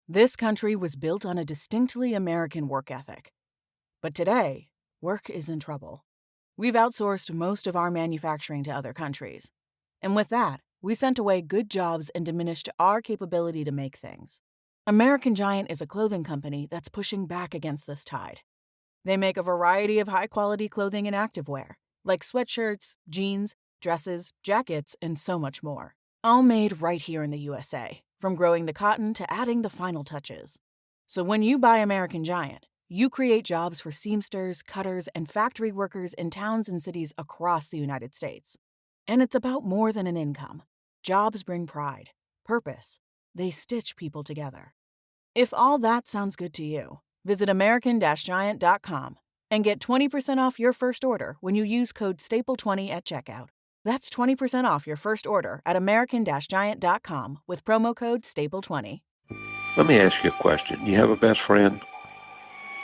This country was built on a distinctly American work ethic. But today, work is in trouble. We've outsourced most of our manufacturing to other countries. And with that, we sent away good jobs and diminished our capability to make things. American Giant is a clothing company that's pushing back against this tide. They make a variety of high-quality clothing and activewear, like sweatshirts, jeans, dresses, jackets, and so much more. All made right here in the USA, from growing the cotton to adding the final touches. So when you buy American Giant, you create jobs for seamsters, cutters, and factory workers in towns and cities across the United States. And it's about more than an income. Jobs bring pride, purpose. They stitch people together. If all that sounds good to you, visit American-Giant.com and get 20% off your first order when you use code STAPLE20 at checkout. That's 20% off your first order at American-Giant.com with promo code STAPLE20. Let me ask you a question. You have a best friend?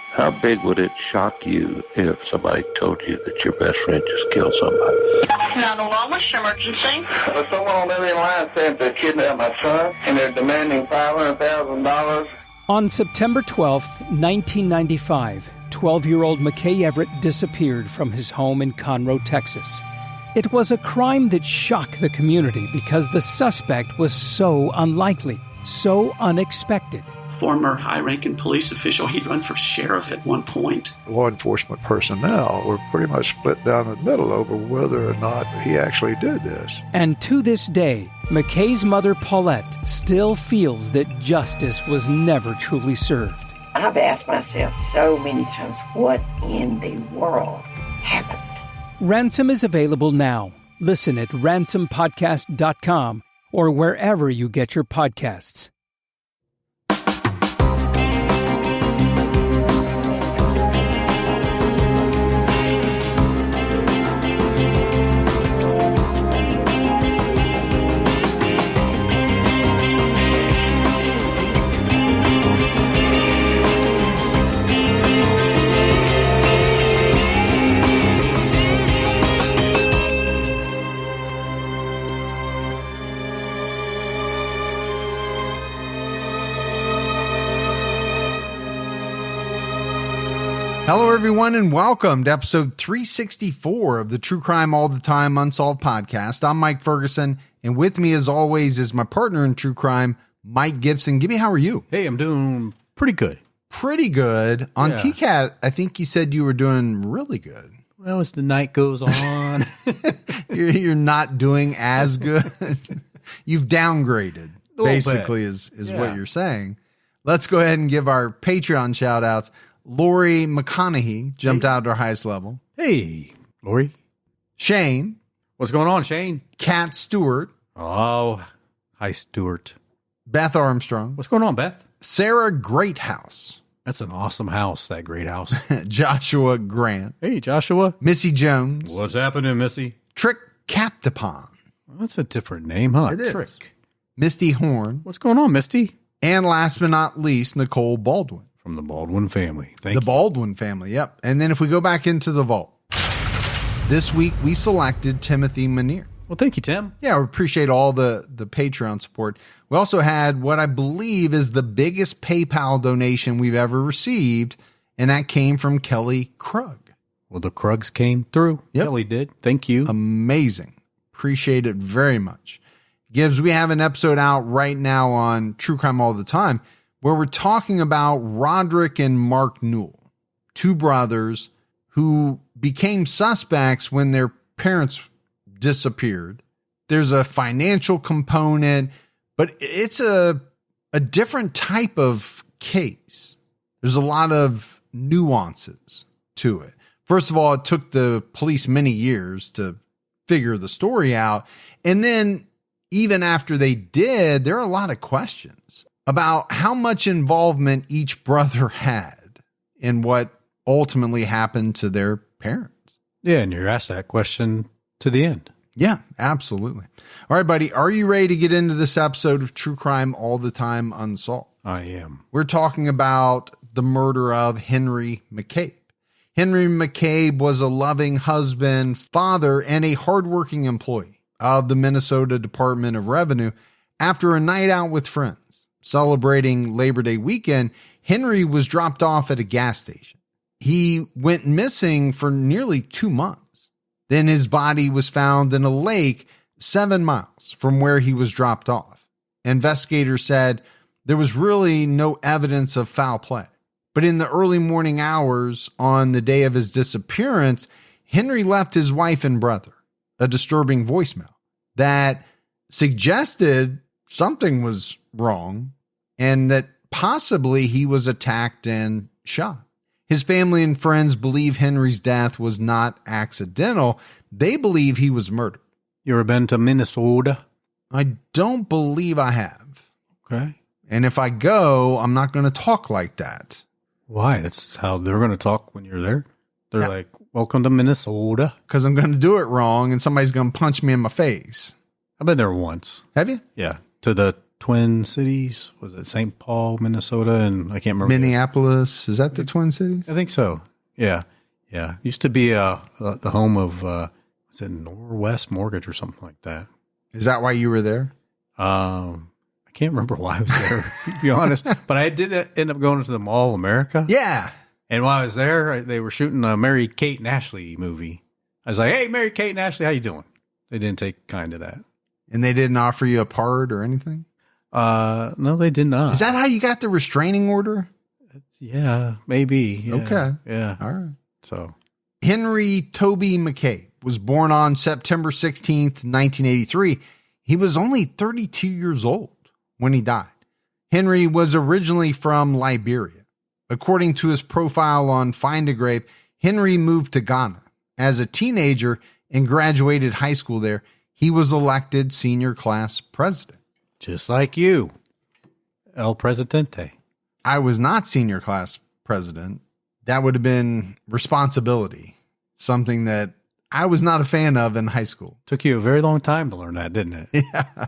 How big would it shock you if somebody told you that your best friend just killed somebody? 911, what's your emergency? Someone on the other line said they kidnapped my son, and they're demanding $500,000. On September 12th, 1995, 12-year-old McCabe Everett disappeared from his home in Conroe, Texas. It was a crime that shocked the community because the suspect was so unlikely, so unexpected. Former high-ranking police official, he'd run for sheriff at one point. Law enforcement personnel were pretty much split down the middle over whether or not he actually did this. And to this day, McCabe's mother, Paulette, still feels that justice was never truly served. I've asked myself so many times, what in the world happened? Ransom is available now. Listen at ransompodcast.com or wherever you get your podcasts. Hello, everyone, and welcome to episode 364 of the True Crime All the Time Unsolved podcast. I'm Mike Ferguson, and with me, as always, is my partner in true crime, Mike Gibson. Gibby, how are you? Hey, I'm doing pretty good. Pretty good. On TCAT, I think you said you were doing really good. Well, as the night goes on. You're not doing as good. You've downgraded, basically, is what you're saying. Let's go ahead and give our Patreon shout-outs. Lori McConaughey jumped out at our highest level. Hey, Lori. Shane. What's going on, Shane? Kat Stewart. Oh, hi, Stewart. Beth Armstrong. What's going on, Beth? Sarah Greathouse. That's an awesome house, that great house. Joshua Grant. Hey, Joshua. Missy Jones. What's happening, Missy? Trick Captapon. Well, that's a different name, huh? It Trick. Is. Misty Horn. What's going on, Misty? And last but not least, Nicole Baldwin. From the Baldwin family. Thank you. The Baldwin family, yep. And then if we go back into the vault, this week we selected Timothy Manier. Well, thank you, Tim. Yeah, we appreciate all the Patreon support. We also had what I believe is the biggest PayPal donation we've ever received, and that came from Kelly Krug. Well, the Krugs came through. Yep. Kelly did. Thank you. Amazing. Appreciate it very much. Gibbs, we have an episode out right now on True Crime All the Time where we're talking about Roderick and Mark Newell, two brothers who became suspects when their parents disappeared. There's a financial component, but it's a different type of case. There's a lot of nuances to it. First of all, it took the police many years to figure the story out. And then even after they did, there are a lot of questions about how much involvement each brother had in what ultimately happened to their parents. Yeah, and you're asked that question to the end. Yeah, absolutely. All right, buddy, are you ready to get into this episode of True Crime All the Time Unsolved? I am. We're talking about the murder of Henry McCabe. Henry McCabe was a loving husband, father, and a hardworking employee of the Minnesota Department of Revenue after a night out with friends. celebrating Labor Day weekend, Henry was dropped off at a gas station. He went missing for nearly 2 months. Then his body was found in a lake 7 miles from where he was dropped off. Investigators said there was really no evidence of foul play. But in the early morning hours on the day of his disappearance, Henry left his wife and brother a disturbing voicemail that suggested something was wrong and that possibly he was attacked and shot. His family and friends believe Henry's death was not accidental. They believe he was murdered. You ever been to Minnesota? I don't believe I have. Okay. And if I go, I'm not going to talk like that. Why? That's how they're going to talk when you're there. They're like, welcome to Minnesota. Because I'm going to do it wrong and somebody's going to punch me in my face. I've been there once. Have you? Yeah. To the Twin Cities. Was it St. Paul, Minnesota? And I can't remember. Minneapolis. Is that the Twin Cities? I think so. Yeah. Yeah. Used to be the home of, was it Norwest Mortgage or something like that? Is that why you were there? I can't remember why I was there, to be honest. But I did end up going to the Mall of America. Yeah. And while I was there, they were shooting a Mary-Kate and Ashley movie. I was like, hey, Mary-Kate and Ashley, how you doing? They didn't take kind of that. And they didn't offer you a part or anything? No, they did not. Is that how you got the restraining order? Yeah, maybe. Yeah. Okay. Yeah. All right. So Henry Toby McCabe was born on September 16th, 1983. He was only 32 years old when he died. Henry was originally from Liberia. According to his profile on Find a Grave, Henry moved to Ghana as a teenager and graduated high school there. He was elected senior class president. Just like you, El Presidente. I was not senior class president. That would have been responsibility, something that I was not a fan of in high school. Took you a very long time to learn that, didn't it? Yeah,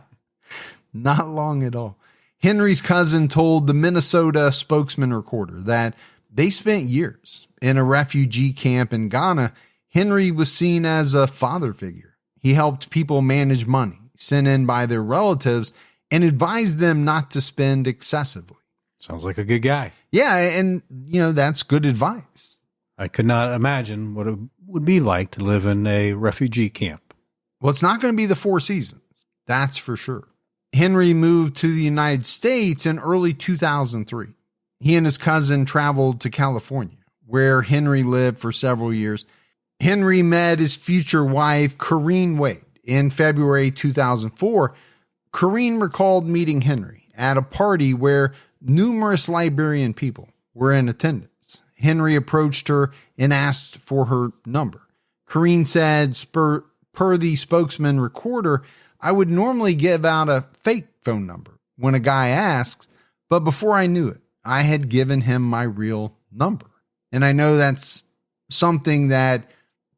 not long at all. Henry's cousin told the Minnesota Spokesman Recorder that they spent years in a refugee camp in Ghana. Henry was seen as a father figure. He helped people manage money sent in by their relatives and advised them not to spend excessively. Sounds like a good guy. Yeah, and, that's good advice. I could not imagine what it would be like to live in a refugee camp. Well, it's not going to be the Four Seasons. That's for sure. Henry moved to the United States in early 2003. He and his cousin traveled to California, where Henry lived for several years. Henry met his future wife, Corrine Wade, in February 2004. Corrine recalled meeting Henry at a party where numerous Liberian people were in attendance. Henry approached her and asked for her number. Corrine said, per the spokesman recorder, I would normally give out a fake phone number when a guy asks, but before I knew it, I had given him my real number. And I know that's something that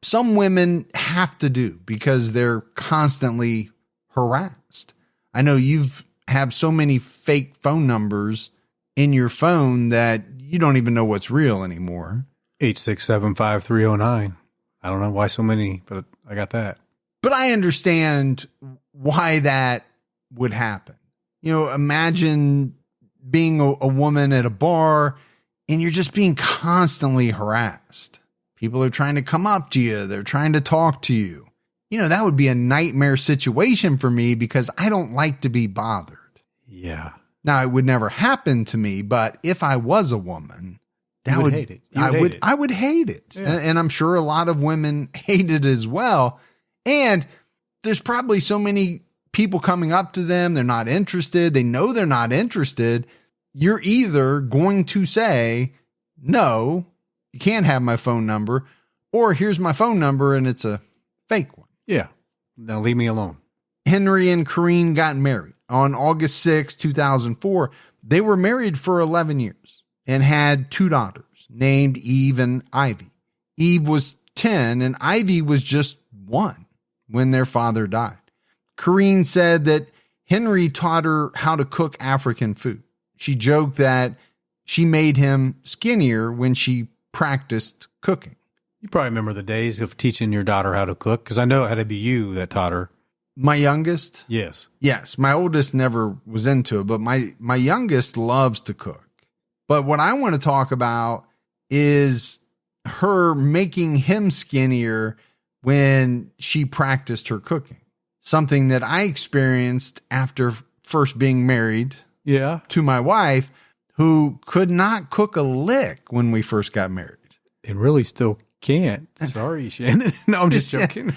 some women have to do because they're constantly harassed. I know you've have so many fake phone numbers in your phone that you don't even know what's real anymore. 8675309. I don't know why so many, but I got that. But I understand why that would happen. Imagine being a woman at a bar and you're just being constantly harassed. People are trying to come up to you. They're trying to talk to you. That would be a nightmare situation for me because I don't like to be bothered. Yeah. Now, it would never happen to me, but if I was a woman, I would hate it. I would hate it. Yeah. And I'm sure a lot of women hate it as well. And there's probably so many people coming up to them. They're not interested. They know they're not interested. You're either going to say, no, you can't have my phone number, or here's my phone number and it's a fake one. Yeah. Now leave me alone. Henry and Corrine got married on August 6, 2004. They were married for 11 years and had 2 daughters named Eve and Ivy. Eve was 10 and Ivy was just 1 when their father died. Corrine said that Henry taught her how to cook African food. She joked that she made him skinnier when she practiced cooking. You probably remember the days of teaching your daughter how to cook, because I know it had to be you that taught her. My youngest? Yes. Yes. My oldest never was into it, but my youngest loves to cook. But what I want to talk about is her making him skinnier when she practiced her cooking. Something that I experienced after first being married to my wife, who could not cook a lick when we first got married. And really still can't. Sorry, Shannon. No, I'm just joking.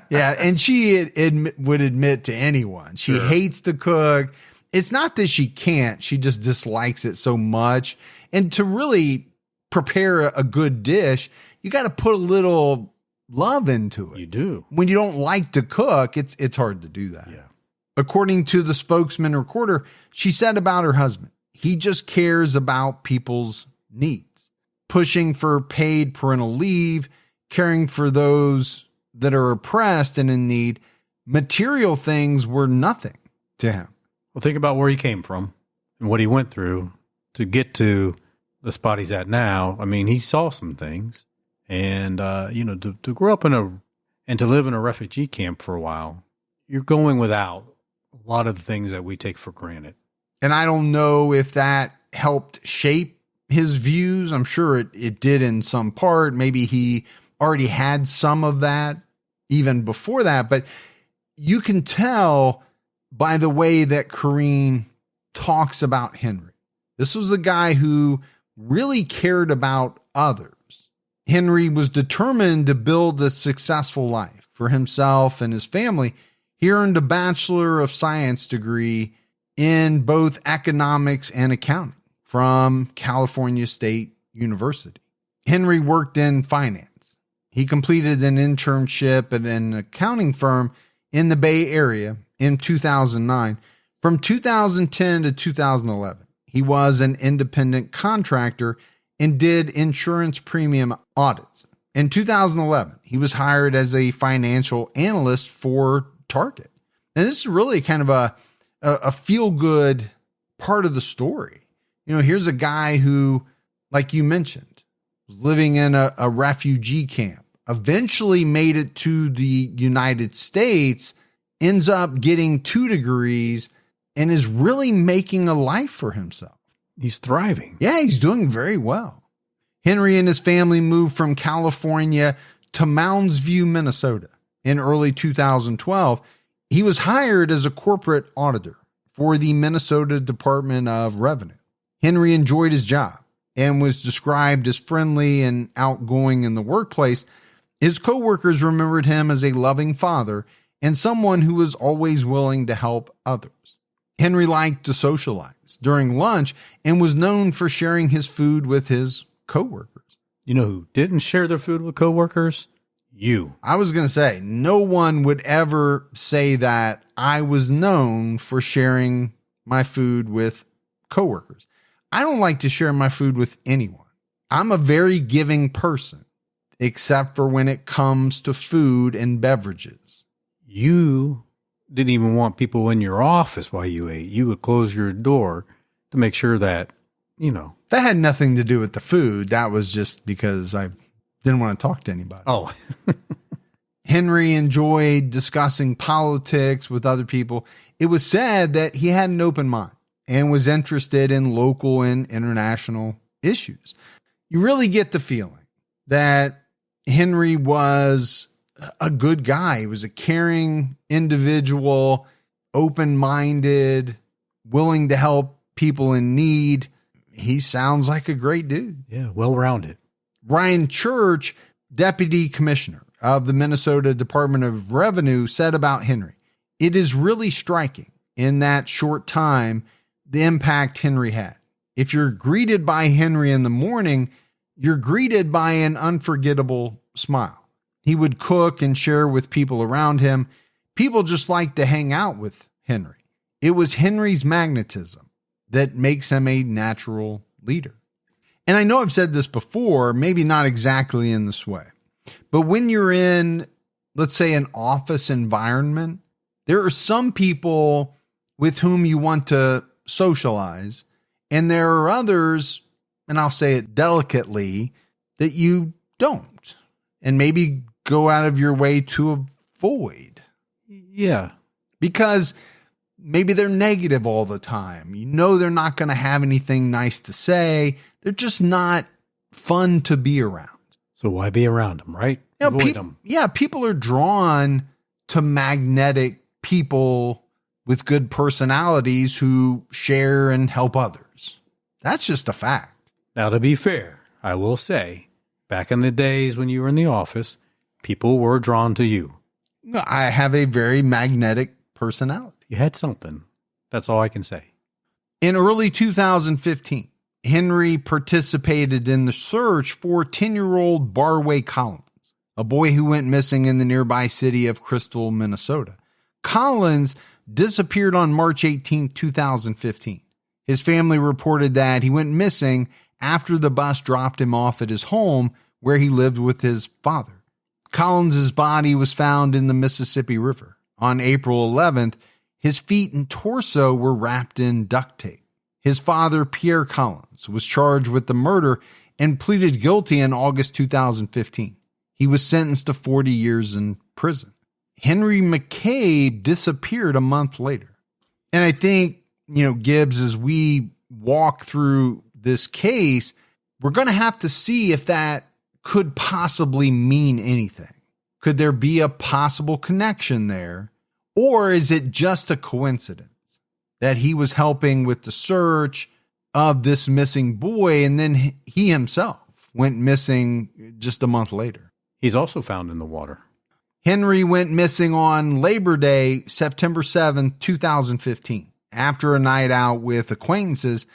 Yeah, and she would admit to anyone. She hates to cook. It's not that she can't. She just dislikes it so much. And to really prepare a good dish, you got to put a little love into it. You do. When you don't like to cook, it's hard to do that. Yeah. According to the spokesman recorder, she said about her husband, he just cares about people's needs, pushing for paid parental leave, caring for those that are oppressed and in need. Material things were nothing to him. Well, think about where he came from and what he went through to get to the spot he's at now. I mean, he saw some things, and to grow up and to live in a refugee camp for a while, you're going without a lot of the things that we take for granted. And I don't know if that helped shape his views. I'm sure it did in some part. Maybe he already had some of that even before that, but you can tell by the way that Corrine talks about Henry. This was a guy who really cared about others. Henry was determined to build a successful life for himself and his family. He earned a Bachelor of Science degree in both economics and accounting from California State University. Henry worked in finance. He completed an internship at an accounting firm in the Bay Area in 2009. From 2010 to 2011, he was an independent contractor and did insurance premium audits. In 2011, he was hired as a financial analyst for Target. And this is really kind of a feel-good part of the story. You know, here's a guy who, like you mentioned, was living in a refugee camp, eventually made it to the United States, ends up getting 2 degrees, and is really making a life for himself. He's thriving. Yeah, he's doing very well. Henry and his family moved from California to Mounds View, Minnesota in early 2012. He was hired as a corporate auditor for the Minnesota Department of Revenue. Henry enjoyed his job and was described as friendly and outgoing in the workplace. His coworkers remembered him as a loving father and someone who was always willing to help others. Henry liked to socialize during lunch and was known for sharing his food with his coworkers. You know who didn't share their food with coworkers? You. I was going to say, no one would ever say that I was known for sharing my food with coworkers. I don't like to share my food with anyone. I'm a very giving person, except for when it comes to food and beverages. You didn't even want people in your office while you ate. You would close your door to make sure that, That had nothing to do with the food. That was just because I didn't want to talk to anybody. Oh. Henry enjoyed discussing politics with other people. It was said that he had an open mind and was interested in local and international issues. You really get the feeling that Henry was a good guy. He was a caring individual, open-minded, willing to help people in need. He sounds like a great dude. Yeah, well-rounded. Ryan Church, deputy commissioner of the Minnesota Department of Revenue, said about Henry, "It is really striking in that short time the impact Henry had. If you're greeted by Henry in the morning, you're greeted by an unforgettable smile. He would cook and share with people around him. People just like to hang out with Henry. It was Henry's magnetism that makes him a natural leader." And I know I've said this before, maybe not exactly in this way, but when you're in, let's say, an office environment, there are some people with whom you want to socialize, and there are others, and I'll say it delicately, that you don't, and maybe go out of your way to avoid. Yeah. Because maybe they're negative all the time. You know they're not going to have anything nice to say. They're just not fun to be around. So why be around them, right? You know, Avoid them. Yeah, people are drawn to magnetic people with good personalities who share and help others. That's just a fact. Now, to be fair, I will say, back in the days when you were in the office, people were drawn to you. I have a very magnetic personality. You had something. That's all I can say. In early 2015, Henry participated in the search for 10-year-old Barway Collins, a boy who went missing in the nearby city of Crystal, Minnesota. Collins disappeared on March 18, 2015. His family reported that he went missing after the bus dropped him off at his home where he lived with his father. Collins's body was found in the Mississippi River. On April 11th, his feet and torso were wrapped in duct tape. His father, Pierre Collins, was charged with the murder and pleaded guilty in August 2015. He was sentenced to 40 years in prison. Henry McCabe disappeared a month later. And I think, Gibbs, as we walk through this case, we're going to have to see if that could possibly mean anything. Could there be a possible connection there? Or is it just a coincidence that he was helping with the search of this missing boy and then he himself went missing just a month later? He's also found in the water. Henry went missing on Labor Day, September 7th, 2015. After a night out with acquaintances,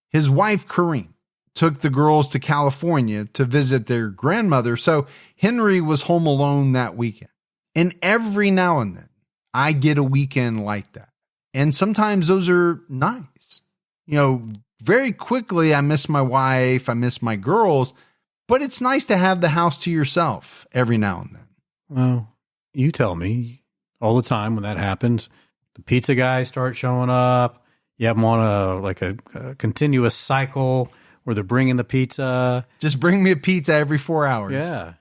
his wife, Kareem, took the girls to California to visit their grandmother, so Henry was home alone that weekend. And every now and then, I get a weekend like that. And sometimes those are nice. Very quickly, I miss my wife, I miss my girls, but it's nice to have the house to yourself every now and then. Well, you tell me all the time when that happens, the pizza guys start showing up. You have them on a continuous cycle where they're bringing the pizza. Just bring me a pizza every 4 hours. Yeah.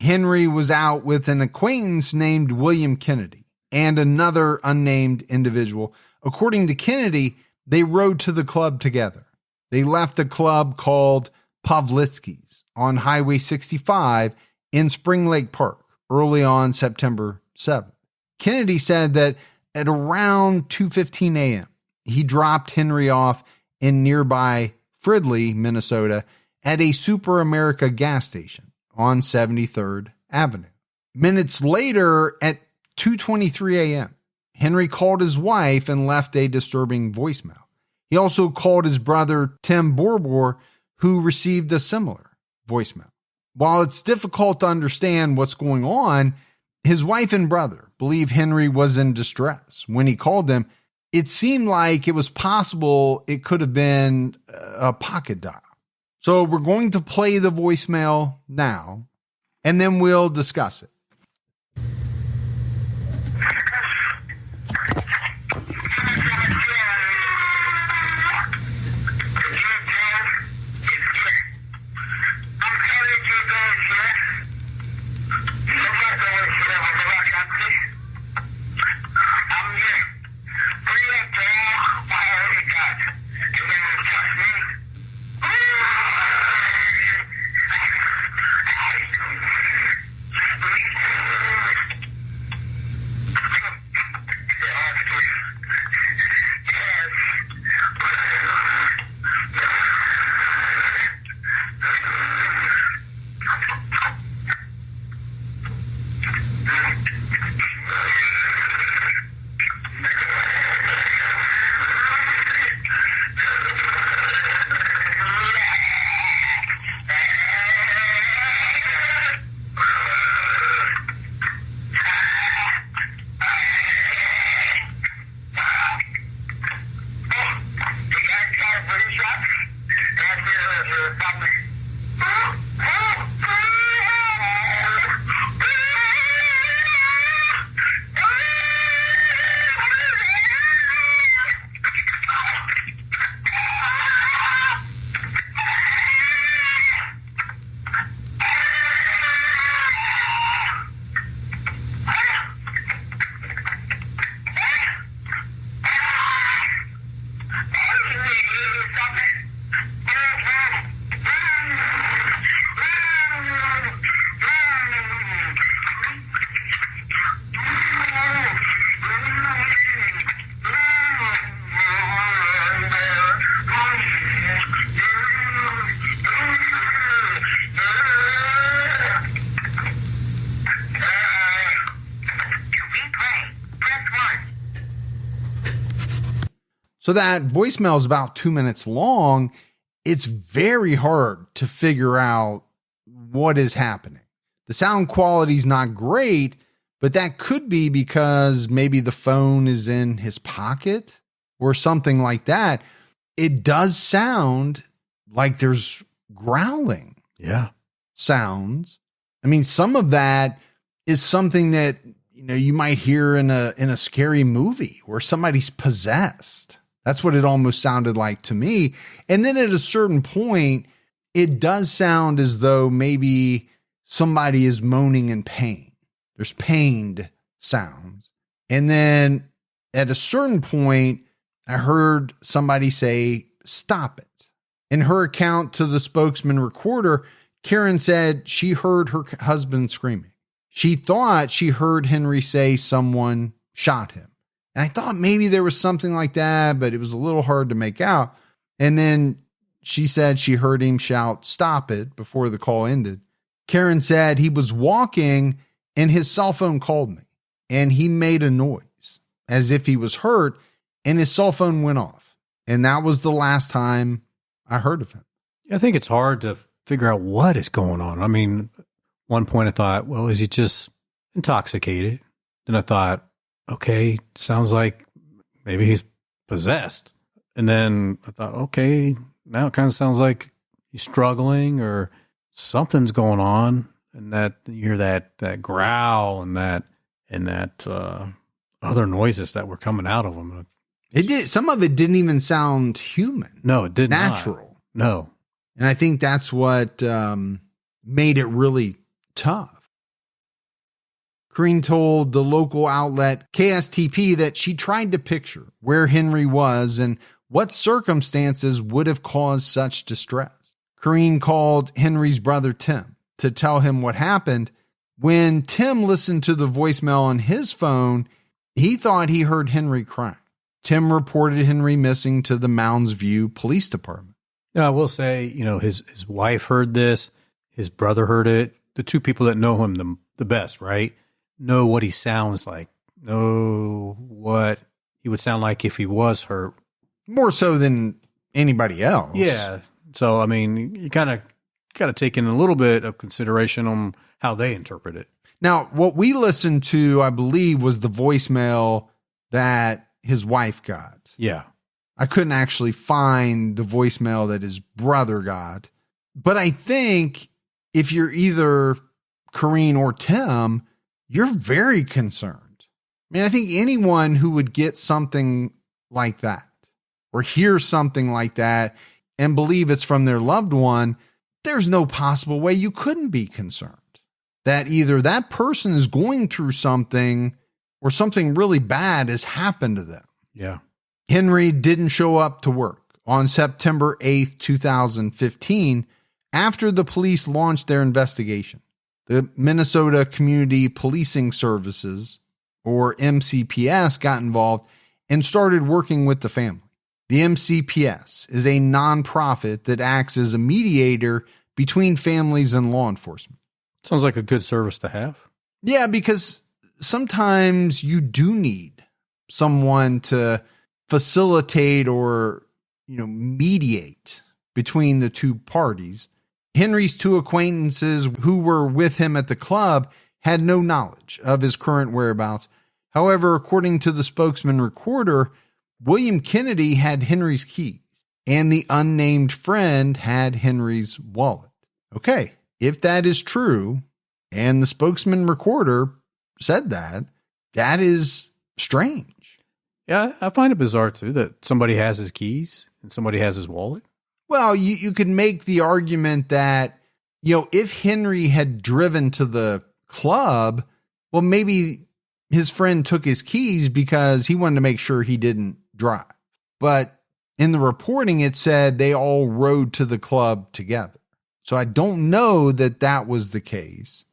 Henry was out with an acquaintance named William Kennedy and another unnamed individual. According to Kennedy, they rode to the club together. They left a club called Pavlitsky's on Highway 65 in Spring Lake Park early on September 7th. Kennedy said that at around 2:15 a.m., he dropped Henry off in nearby Fridley, Minnesota, at a Super America gas station on 73rd Avenue. Minutes later, at 2:23 a.m., Henry called his wife and left a disturbing voicemail. He also called his brother, Tim Borbor, who received a similar voicemail. While it's difficult to understand what's going on, his wife and brother believe Henry was in distress. When he called them, it seemed like it was possible it could have been a pocket dial. So we're going to play the voicemail now, and then we'll discuss it. So that voicemail is about 2 minutes long. It's very hard to figure out what is happening. The sound quality is not great, but that could be because maybe the phone is in his pocket or something like that. It does sound like there's growling sounds. I mean, some of that is something that, you might hear in a scary movie where somebody's possessed. That's what it almost sounded like to me. And then at a certain point, it does sound as though maybe somebody is moaning in pain. There's pained sounds. And then at a certain point, I heard somebody say, "Stop it." In her account to the spokesman recorder, Karen said she heard her husband screaming. She thought she heard Henry say someone shot him. And I thought maybe there was something like that, but it was a little hard to make out. And then she said she heard him shout, "Stop it," before the call ended. Karen said he was walking and his cell phone called me and he made a noise as if he was hurt and his cell phone went off. And that was the last time I heard of him. I think it's hard to figure out what is going on. I mean, one point I thought, well, is he just intoxicated? Then I thought, okay, sounds like maybe he's possessed. And then I thought, okay, now it kind of sounds like he's struggling or something's going on. And that you hear that growl and that other noises that were coming out of him. It did. Some of it didn't even sound human. No, it did natural. Not. No. And I think that's what made it really tough. Corrine told the local outlet KSTP that she tried to picture where Henry was and what circumstances would have caused such distress. Corrine called Henry's brother Tim to tell him what happened. When Tim listened to the voicemail on his phone, he thought he heard Henry crying. Tim reported Henry missing to the Mounds View Police Department. Now, I will say, his wife heard this. His brother heard it. The two people that know him the best, right, know what he sounds like, know what he would sound like if he was hurt. More so than anybody else. Yeah. So, I mean, you kind of got to take in a little bit of consideration on how they interpret it. Now, what we listened to, I believe, was the voicemail that his wife got. Yeah. I couldn't actually find the voicemail that his brother got. But I think if you're either Corrine or Tim, you're very concerned. I mean, I think anyone who would get something like that or hear something like that and believe it's from their loved one, there's no possible way you couldn't be concerned that either that person is going through something or something really bad has happened to them. Yeah. Henry didn't show up to work on September 8th, 2015, after the police launched their investigation. The Minnesota Community Policing Services, or MCPS, got involved and started working with the family. The MCPS is a nonprofit that acts as a mediator between families and law enforcement. Sounds like a good service to have. Yeah, because sometimes you do need someone to facilitate or, mediate between the two parties. Henry's two acquaintances who were with him at the club had no knowledge of his current whereabouts. However, according to the spokesman recorder, William Kennedy had Henry's keys and the unnamed friend had Henry's wallet. Okay, if that is true, and the spokesman recorder said that, that is strange. Yeah, I find it bizarre too that somebody has his keys and somebody has his wallet. Well, you could make the argument that, if Henry had driven to the club, well, maybe his friend took his keys because he wanted to make sure he didn't drive. But in the reporting, it said they all rode to the club together. So I don't know that that was the case.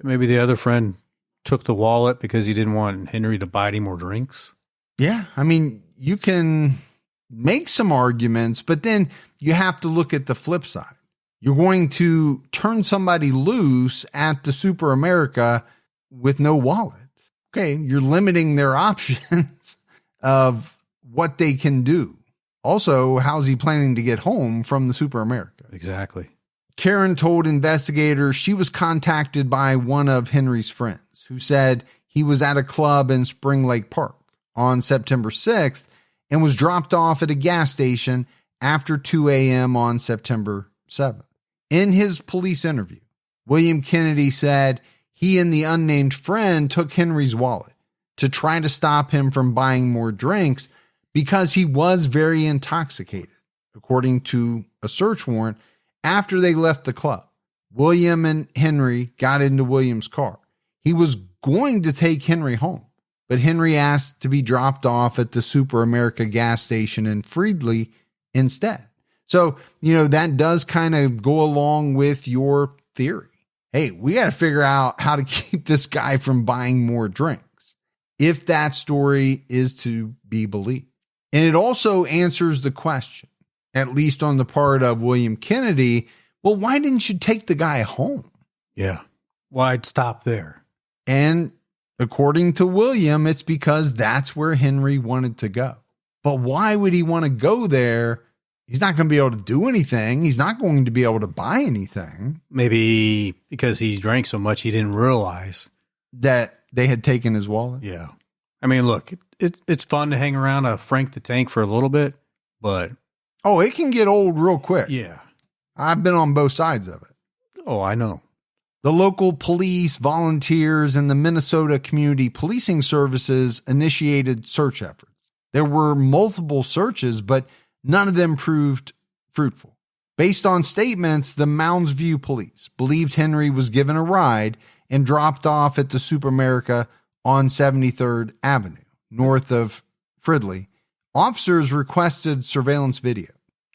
Maybe the other friend took the wallet because he didn't want Henry to buy any more drinks. Yeah, I mean, you can make some arguments, but then you have to look at the flip side. You're going to turn somebody loose at the Super America with no wallet. Okay, you're limiting their options of what they can do. Also, how's he planning to get home from the Super America? Exactly. Karen told investigators she was contacted by one of Henry's friends who said he was at a club in Spring Lake Park on September 6th and was dropped off at a gas station after 2 a.m. on September 7th. In his police interview, William Kennedy said he and the unnamed friend took Henry's wallet to try to stop him from buying more drinks because he was very intoxicated, according to a search warrant. After they left the club, William and Henry got into William's car. He was going to take Henry home, but Henry asked to be dropped off at the Super America gas station in Freedley instead. So, that does kind of go along with your theory. Hey, we got to figure out how to keep this guy from buying more drinks, if that story is to be believed. And it also answers the question, at least on the part of William Kennedy, well, why didn't you take the guy home? Yeah. Why'd stop there? And according to William, it's because that's where Henry wanted to go. But why would he want to go there? He's not going to be able to do anything. He's not going to be able to buy anything. Maybe because he drank so much, he didn't realize that they had taken his wallet. Yeah. I mean, look, it's fun to hang around a Frank the Tank for a little bit, but... Oh, it can get old real quick. Yeah. I've been on both sides of it. Oh, I know. The local police, volunteers, and the Minnesota Community Policing Services initiated search efforts. There were multiple searches, but none of them proved fruitful. Based on statements, the Mounds View police believed Henry was given a ride and dropped off at the Super America on 73rd Avenue, north of Fridley. Officers requested surveillance video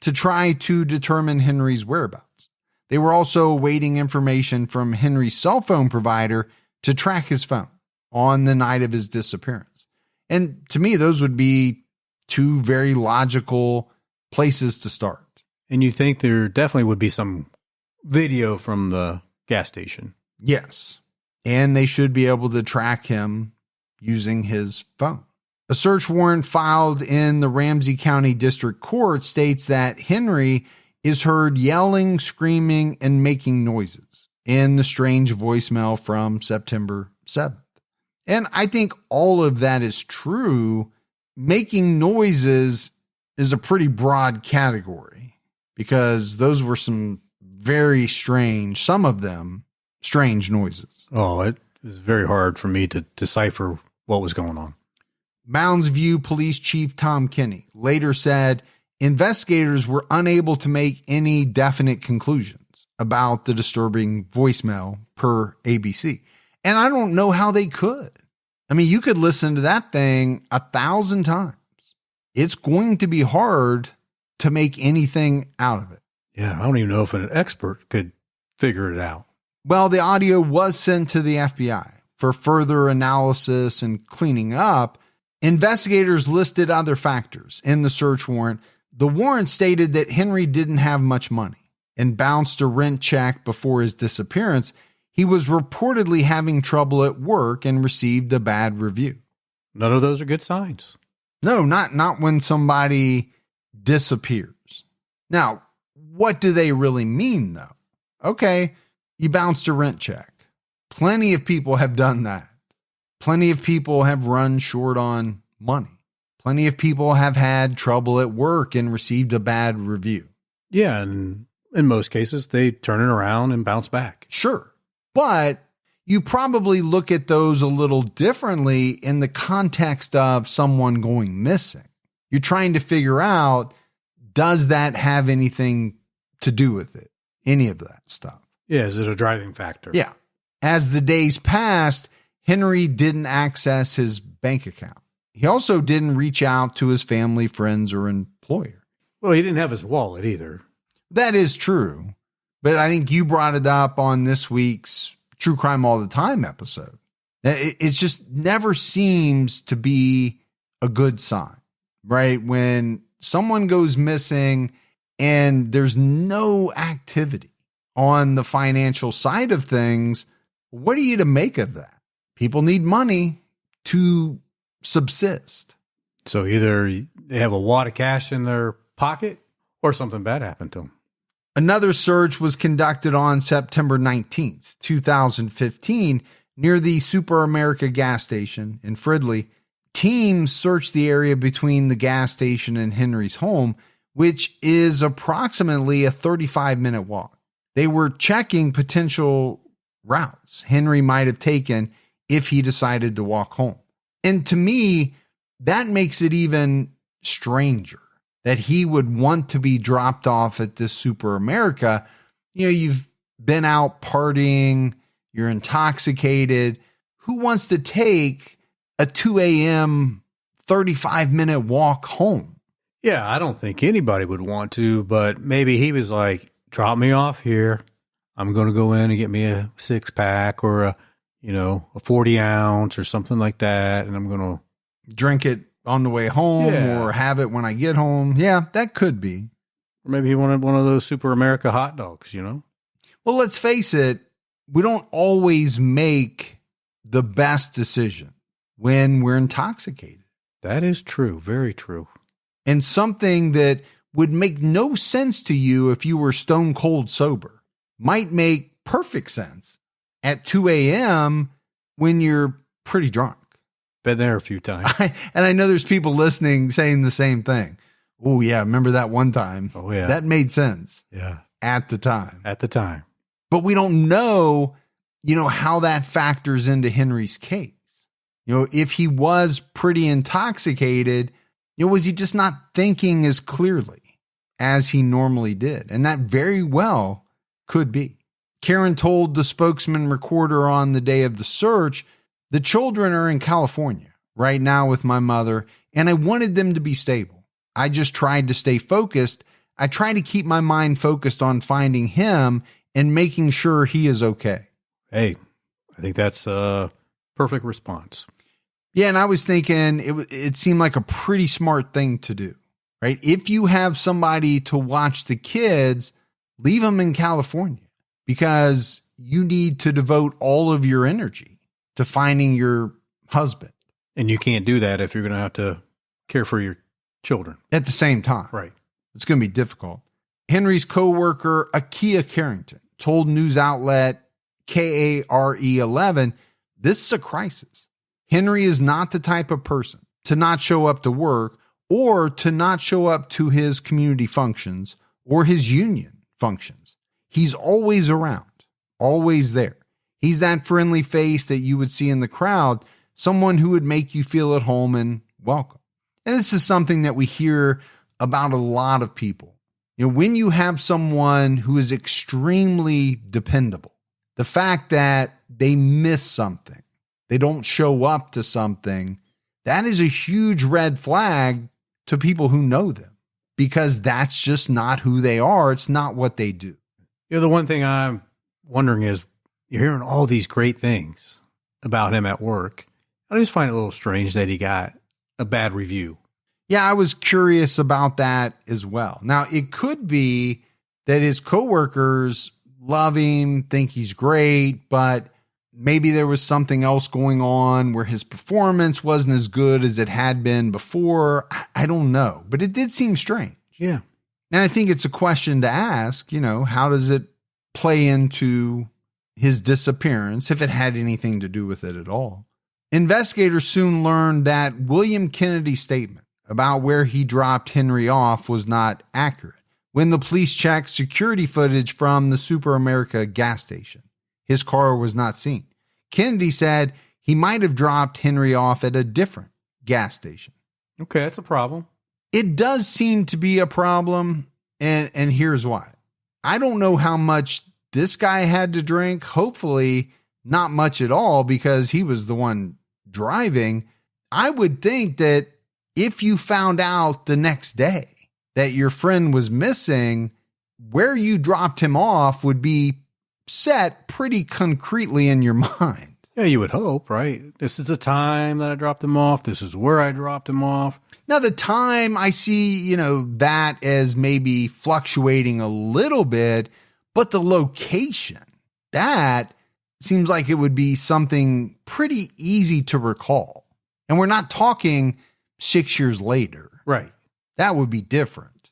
to try to determine Henry's whereabouts. They were also awaiting information from Henry's cell phone provider to track his phone on the night of his disappearance. And to me, those would be two very logical places to start. And you think there definitely would be some video from the gas station? Yes. And they should be able to track him using his phone. A search warrant filed in the Ramsey County District Court states that Henry is heard yelling, screaming, and making noises in the strange voicemail from September 7th. And I think all of that is true. Making noises is a pretty broad category because those were some very strange, some of them strange noises. Oh, it was very hard for me to decipher what was going on. Mounds View Police Chief Tom Kinney later said investigators were unable to make any definite conclusions about the disturbing voicemail per ABC. And I don't know how they could. I mean, you could listen to that thing 1,000 times. It's going to be hard to make anything out of it. Yeah, I don't even know if an expert could figure it out. Well, the audio was sent to the FBI for further analysis and cleaning up. Investigators listed other factors in the search warrant. The warrant stated that Henry didn't have much money and bounced a rent check before his disappearance. He was reportedly having trouble at work and received a bad review. None of those are good signs. No, not when somebody disappears. Now, what do they really mean, though? Okay, you bounced a rent check. Plenty of people have done that. Plenty of people have run short on money. Plenty of people have had trouble at work and received a bad review. Yeah, and in most cases, they turn it around and bounce back. Sure. But you probably look at those a little differently in the context of someone going missing. You're trying to figure out, does that have anything to do with it? Any of that stuff. Yeah, is it a driving factor? Yeah. As the days passed, Henry didn't access his bank account. He also didn't reach out to his family, friends, or employer. Well, he didn't have his wallet either. That is true. But I think you brought it up on this week's True Crime All the Time episode. It just never seems to be a good sign, right? When someone goes missing and there's no activity on the financial side of things, what are you to make of that? People need money to subsist. So either they have a wad of cash in their pocket or something bad happened to him. Another search was conducted on September 19th, 2015, near the Super America gas station in Fridley. Teams searched the area between the gas station and Henry's home, which is approximately a 35-minute walk. They were checking potential routes Henry might have taken if he decided to walk home. And to me, that makes it even stranger that he would want to be dropped off at this Super America. You know, you've been out partying, you're intoxicated. Who wants to take a 2 a.m., 35-minute walk home? Yeah, I don't think anybody would want to, but maybe he was like, drop me off here. I'm going to go in and get me a 6-pack or a 40 ounce or something like that. And I'm going to drink it on the way home or have it when I get home. Yeah, that could be. Or maybe he wanted one of those Super America hot dogs, Well, let's face it. We don't always make the best decision when we're intoxicated. That is true. Very true. And something that would make no sense to you if you were stone cold sober might make perfect sense at 2 a.m. when you're pretty drunk. Been there a few times. And I know there's people listening saying the same thing. Oh, yeah. Remember that one time? Oh, yeah. That made sense. Yeah. At the time. But we don't know, how that factors into Henry's case. If he was pretty intoxicated, was he just not thinking as clearly as he normally did? And that very well could be. Karen told the spokesman recorder on the day of the search, the children are in California right now with my mother, and I wanted them to be stable. I just tried to stay focused. I try to keep my mind focused on finding him and making sure he is okay. Hey, I think that's a perfect response. Yeah, and I was thinking it seemed like a pretty smart thing to do, right? If you have somebody to watch the kids, leave them in California because you need to devote all of your energy to finding your husband. And you can't do that if you're going to have to care for your children at the same time. Right. It's going to be difficult. Henry's coworker, Akia Carrington, told news outlet KARE11, this is a crisis. Henry is not the type of person to not show up to work or to not show up to his community functions or his union functions. He's always around, always there. He's that friendly face that you would see in the crowd, someone who would make you feel at home and welcome. And this is something that we hear about a lot of people. When you have someone who is extremely dependable, the fact that they miss something, they don't show up to something, that is a huge red flag to people who know them because that's just not who they are. It's not what they do. The one thing I'm wondering is, you're hearing all these great things about him at work. I just find it a little strange that he got a bad review. Yeah, I was curious about that as well. Now, it could be that his coworkers love him, think he's great, but maybe there was something else going on where his performance wasn't as good as it had been before. I don't know, but it did seem strange. Yeah. And I think it's a question to ask, how does it play into his disappearance, if it had anything to do with it at all? Investigators soon learned that William Kennedy's statement about where he dropped Henry off was not accurate. When the police checked security footage from the Super America gas station, his car was not seen. Kennedy said he might have dropped Henry off at a different gas station. Okay, that's a problem. It does seem to be a problem, and here's why. I don't know how much this guy had to drink. Hopefully not much at all because he was the one driving. I would think that if you found out the next day that your friend was missing, where you dropped him off would be set pretty concretely in your mind. Yeah, you would hope, right? This is the time that I dropped him off. This is where I dropped him off. Now, the time I see, that as maybe fluctuating a little bit, but the location, that seems like it would be something pretty easy to recall. And we're not talking 6 years later. Right. That would be different.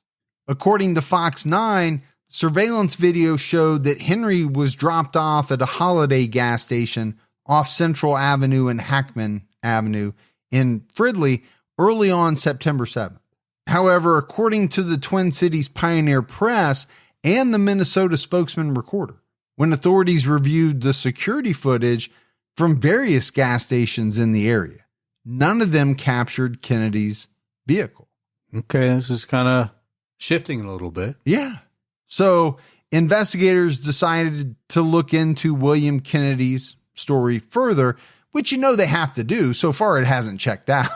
According to Fox 9, surveillance video showed that Henry was dropped off at a Holiday gas station off Central Avenue and Hackman Avenue in Fridley early on September 7th. However, according to the Twin Cities Pioneer Press and the Minnesota Spokesman Recorder, when authorities reviewed the security footage from various gas stations in the area, none of them captured Kennedy's vehicle. Okay, this is kind of shifting a little bit. Yeah. So investigators decided to look into William Kennedy's story further, which they have to do. So far, it hasn't checked out.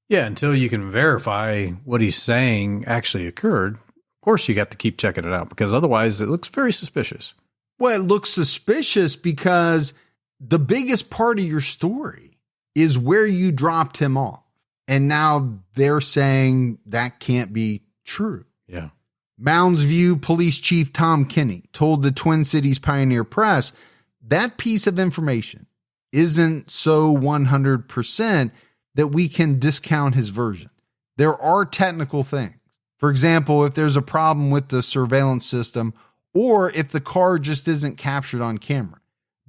Yeah, until you can verify what he's saying actually occurred. Of course, you got to keep checking it out because otherwise it looks very suspicious. Well, it looks suspicious because the biggest part of your story is where you dropped him off. And now they're saying that can't be true. Yeah. Mounds View Police Chief Tom Kinney told the Twin Cities Pioneer Press that piece of information isn't so 100% that we can discount his version. There are technical things. For example, if there's a problem with the surveillance system or if the car just isn't captured on camera,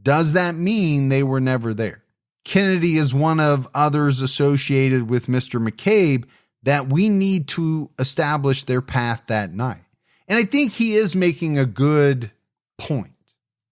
does that mean they were never there? Kennedy is one of others associated with Mr. McCabe that we need to establish their path that night. And I think he is making a good point.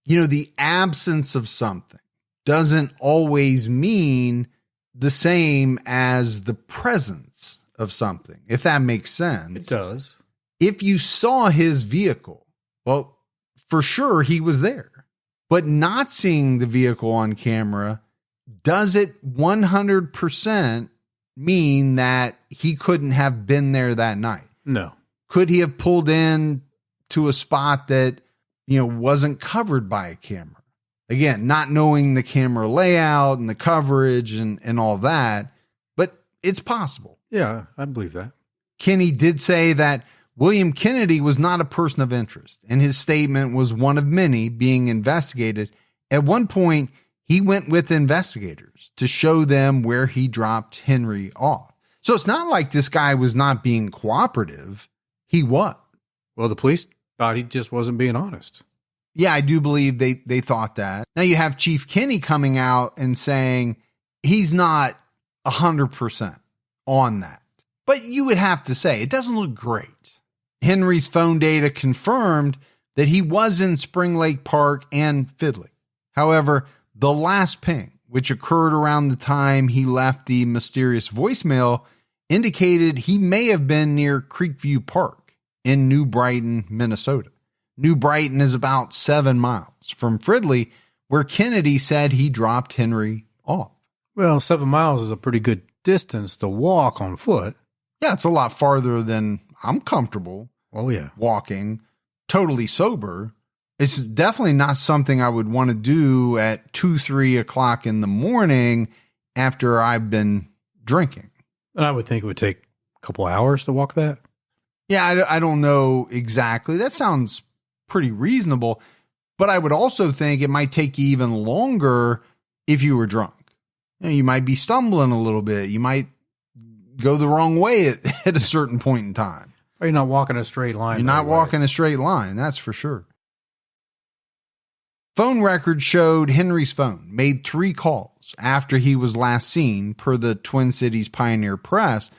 The absence of something doesn't always mean the same as the presence of something, if that makes sense. It does. If you saw his vehicle, well, for sure he was there. But not seeing the vehicle on camera, does it 100% mean that he couldn't have been there that night? No. Could he have pulled in to a spot that, wasn't covered by a camera? Again, not knowing the camera layout and the coverage and all that, but it's possible. Yeah, I believe that. Kinney did say that William Kennedy was not a person of interest, and his statement was one of many being investigated. At one point, he went with investigators to show them where he dropped Henry off. So it's not like this guy was not being cooperative. He was. Well, the police thought he just wasn't being honest. Yeah, I do believe they thought that. Now you have Chief Kinney coming out and saying he's not 100% on that. But you would have to say it doesn't look great. Henry's phone data confirmed that he was in Spring Lake Park and Fidley. However, the last ping, which occurred around the time he left the mysterious voicemail, indicated he may have been near Creekview Park in New Brighton, Minnesota. New Brighton is about 7 miles from Fridley, where Kennedy said he dropped Henry off. Well, 7 miles is a pretty good distance to walk on foot. Yeah, it's a lot farther than I'm comfortable walking, totally sober. It's definitely not something I would want to do at 2-3 o'clock in the morning after I've been drinking. And I would think it would take a couple hours to walk that. Yeah, I don't know exactly. That sounds pretty reasonable, but I would also think it might take you even longer if you were drunk. You might be stumbling a little bit. You might go the wrong way at a certain point in time. Or you're not walking a straight line. You're not walking a straight line, that's for sure. Phone records showed Henry's phone made 3 calls after he was last seen, per the Twin Cities Pioneer Press.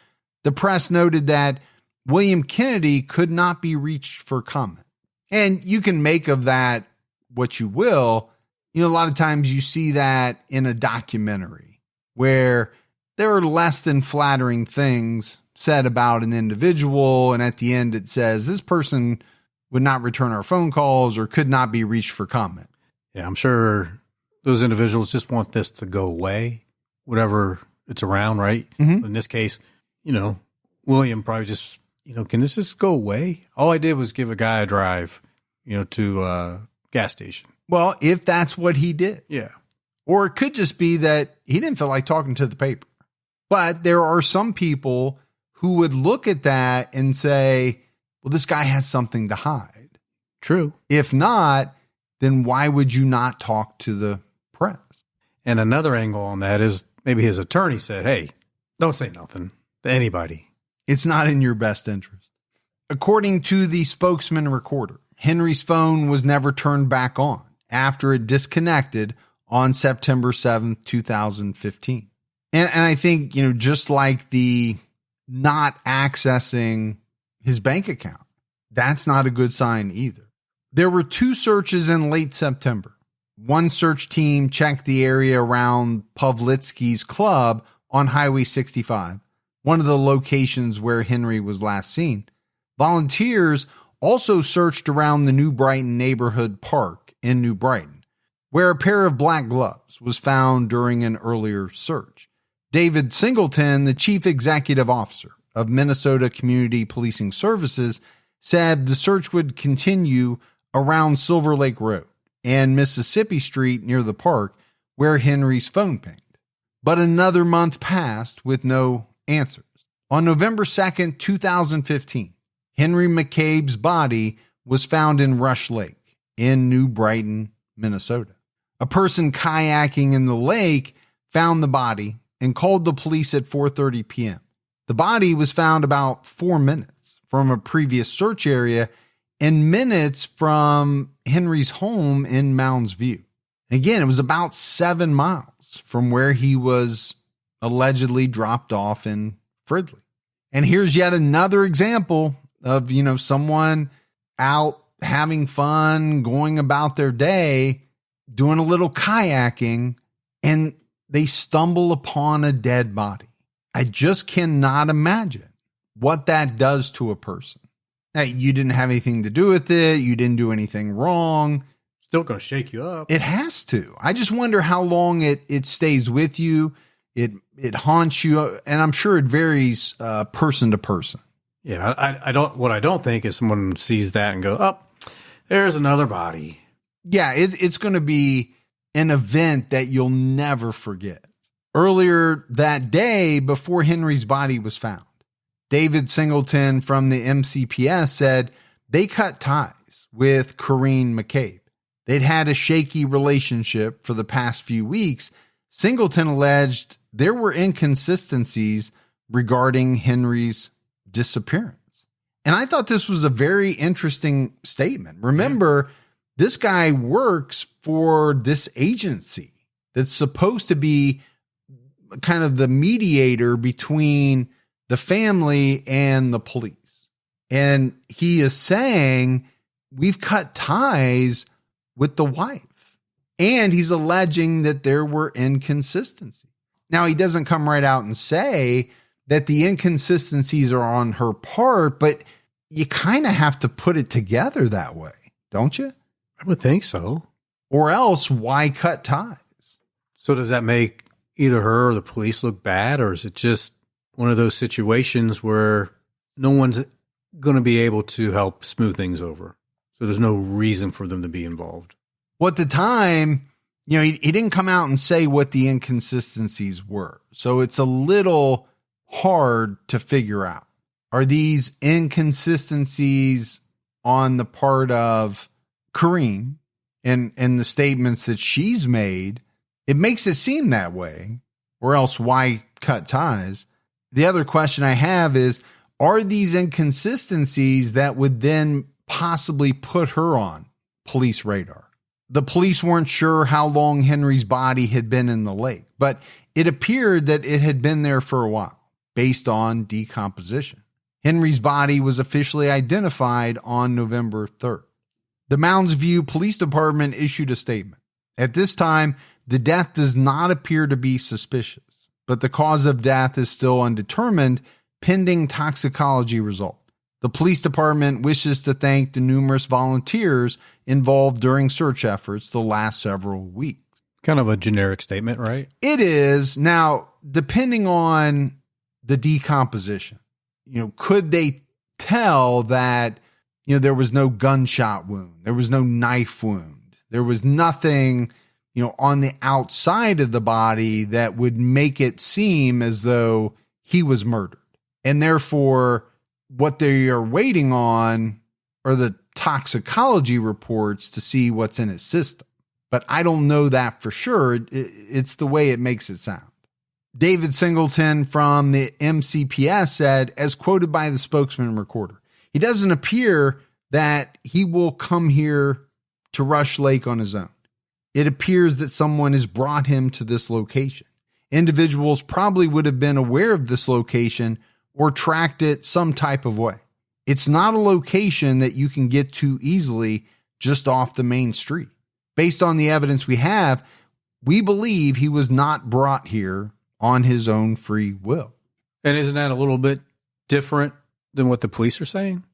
The press noted that William Kennedy could not be reached for comment. And you can make of that what you will. A lot of times you see that in a documentary where there are less than flattering things said about an individual, and at the end it says this person would not return our phone calls or could not be reached for comment. Yeah, I'm sure those individuals just want this to go away, whatever it's around, right? Mm-hmm. In this case, William probably just, can this just go away? All I did was give a guy a drive, to a gas station. Well, if that's what he did. Yeah. Or it could just be that he didn't feel like talking to the paper. But there are some people who would look at that and say, well, this guy has something to hide. True. If not, then why would you not talk to the press? And another angle on that is maybe his attorney said, hey, don't say nothing to anybody. It's not in your best interest. According to the spokesman recorder, Henry's phone was never turned back on after it disconnected on September 7th, 2015. And I think, just like the not accessing his bank account, that's not a good sign either. There were 2 searches in late September. One search team checked the area around Pavlitsky's club on Highway 65, one of the locations where Henry was last seen. Volunteers also searched around the New Brighton neighborhood park in New Brighton, where a pair of black gloves was found during an earlier search. David Singleton, the chief executive officer of Minnesota Community Policing Services, said the search would continue around Silver Lake Road and Mississippi Street near the park where Henry's phone pinged. But another month passed with no answers. On November 2nd, 2015, Henry McCabe's body was found in Rush Lake in New Brighton, Minnesota. A person kayaking in the lake found the body and called the police at 4:30 p.m. The body was found about 4 minutes from a previous search area and minutes from Henry's home in Mounds View. Again, it was about 7 miles from where he was allegedly dropped off in Fridley. And here's yet another example of, someone out having fun, going about their day, doing a little kayaking, and they stumble upon a dead body. I just cannot imagine what that does to a person. Hey, you didn't have anything to do with it. You didn't do anything wrong. Still going to shake you up. It has to. I just wonder how long it stays with you. It haunts you, and I'm sure it varies person to person. Yeah, What I don't think is someone sees that and go, "Oh, there's another body." Yeah, it's going to be an event that you'll never forget. Earlier that day, before Henry's body was found, David Singleton from the MCPS said they cut ties with Corrine McCabe. They'd had a shaky relationship for the past few weeks. Singleton alleged there were inconsistencies regarding Henry's disappearance. And I thought this was a very interesting statement. Remember, this guy works for this agency that's supposed to be kind of the mediator between the family and the police. And he is saying, we've cut ties with the wife. And he's alleging that there were inconsistencies. Now, he doesn't come right out and say that the inconsistencies are on her part, but you kind of have to put it together that way, don't you? I would think so. Or else, why cut ties? So does that make either her or the police look bad, or is it just one of those situations where no one's going to be able to help smooth things over? So there's no reason for them to be involved. Well, at the time, he didn't come out and say what the inconsistencies were. So it's a little hard to figure out. Are these inconsistencies on the part of Corrine and the statements that she's made? It makes it seem that way, or else why cut ties? The other question I have is, are these inconsistencies that would then possibly put her on police radar? The police weren't sure how long Henry's body had been in the lake, but it appeared that it had been there for a while, based on decomposition. Henry's body was officially identified on November 3rd. The Mounds View Police Department issued a statement. At this time, the death does not appear to be suspicious, but the cause of death is still undetermined, pending toxicology result. The police department wishes to thank the numerous volunteers involved during search efforts the last several weeks. Kind of a generic statement, right? It is. Now, depending on the decomposition, could they tell that, there was no gunshot wound, there was no knife wound, there was nothing, on the outside of the body that would make it seem as though he was murdered. And therefore, what they are waiting on are the toxicology reports to see what's in his system. But I don't know that for sure. It's the way it makes it sound. David Singleton from the MCPS said, as quoted by the spokesman recorder, He doesn't appear that he will come here to Rush Lake on his own. It appears that someone has brought him to this location. Individuals probably would have been aware of this location or tracked it some type of way. It's not a location that you can get to easily just off the main street. Based on the evidence we have, we believe he was not brought here on his own free will. And isn't that a little bit different than what the police are saying?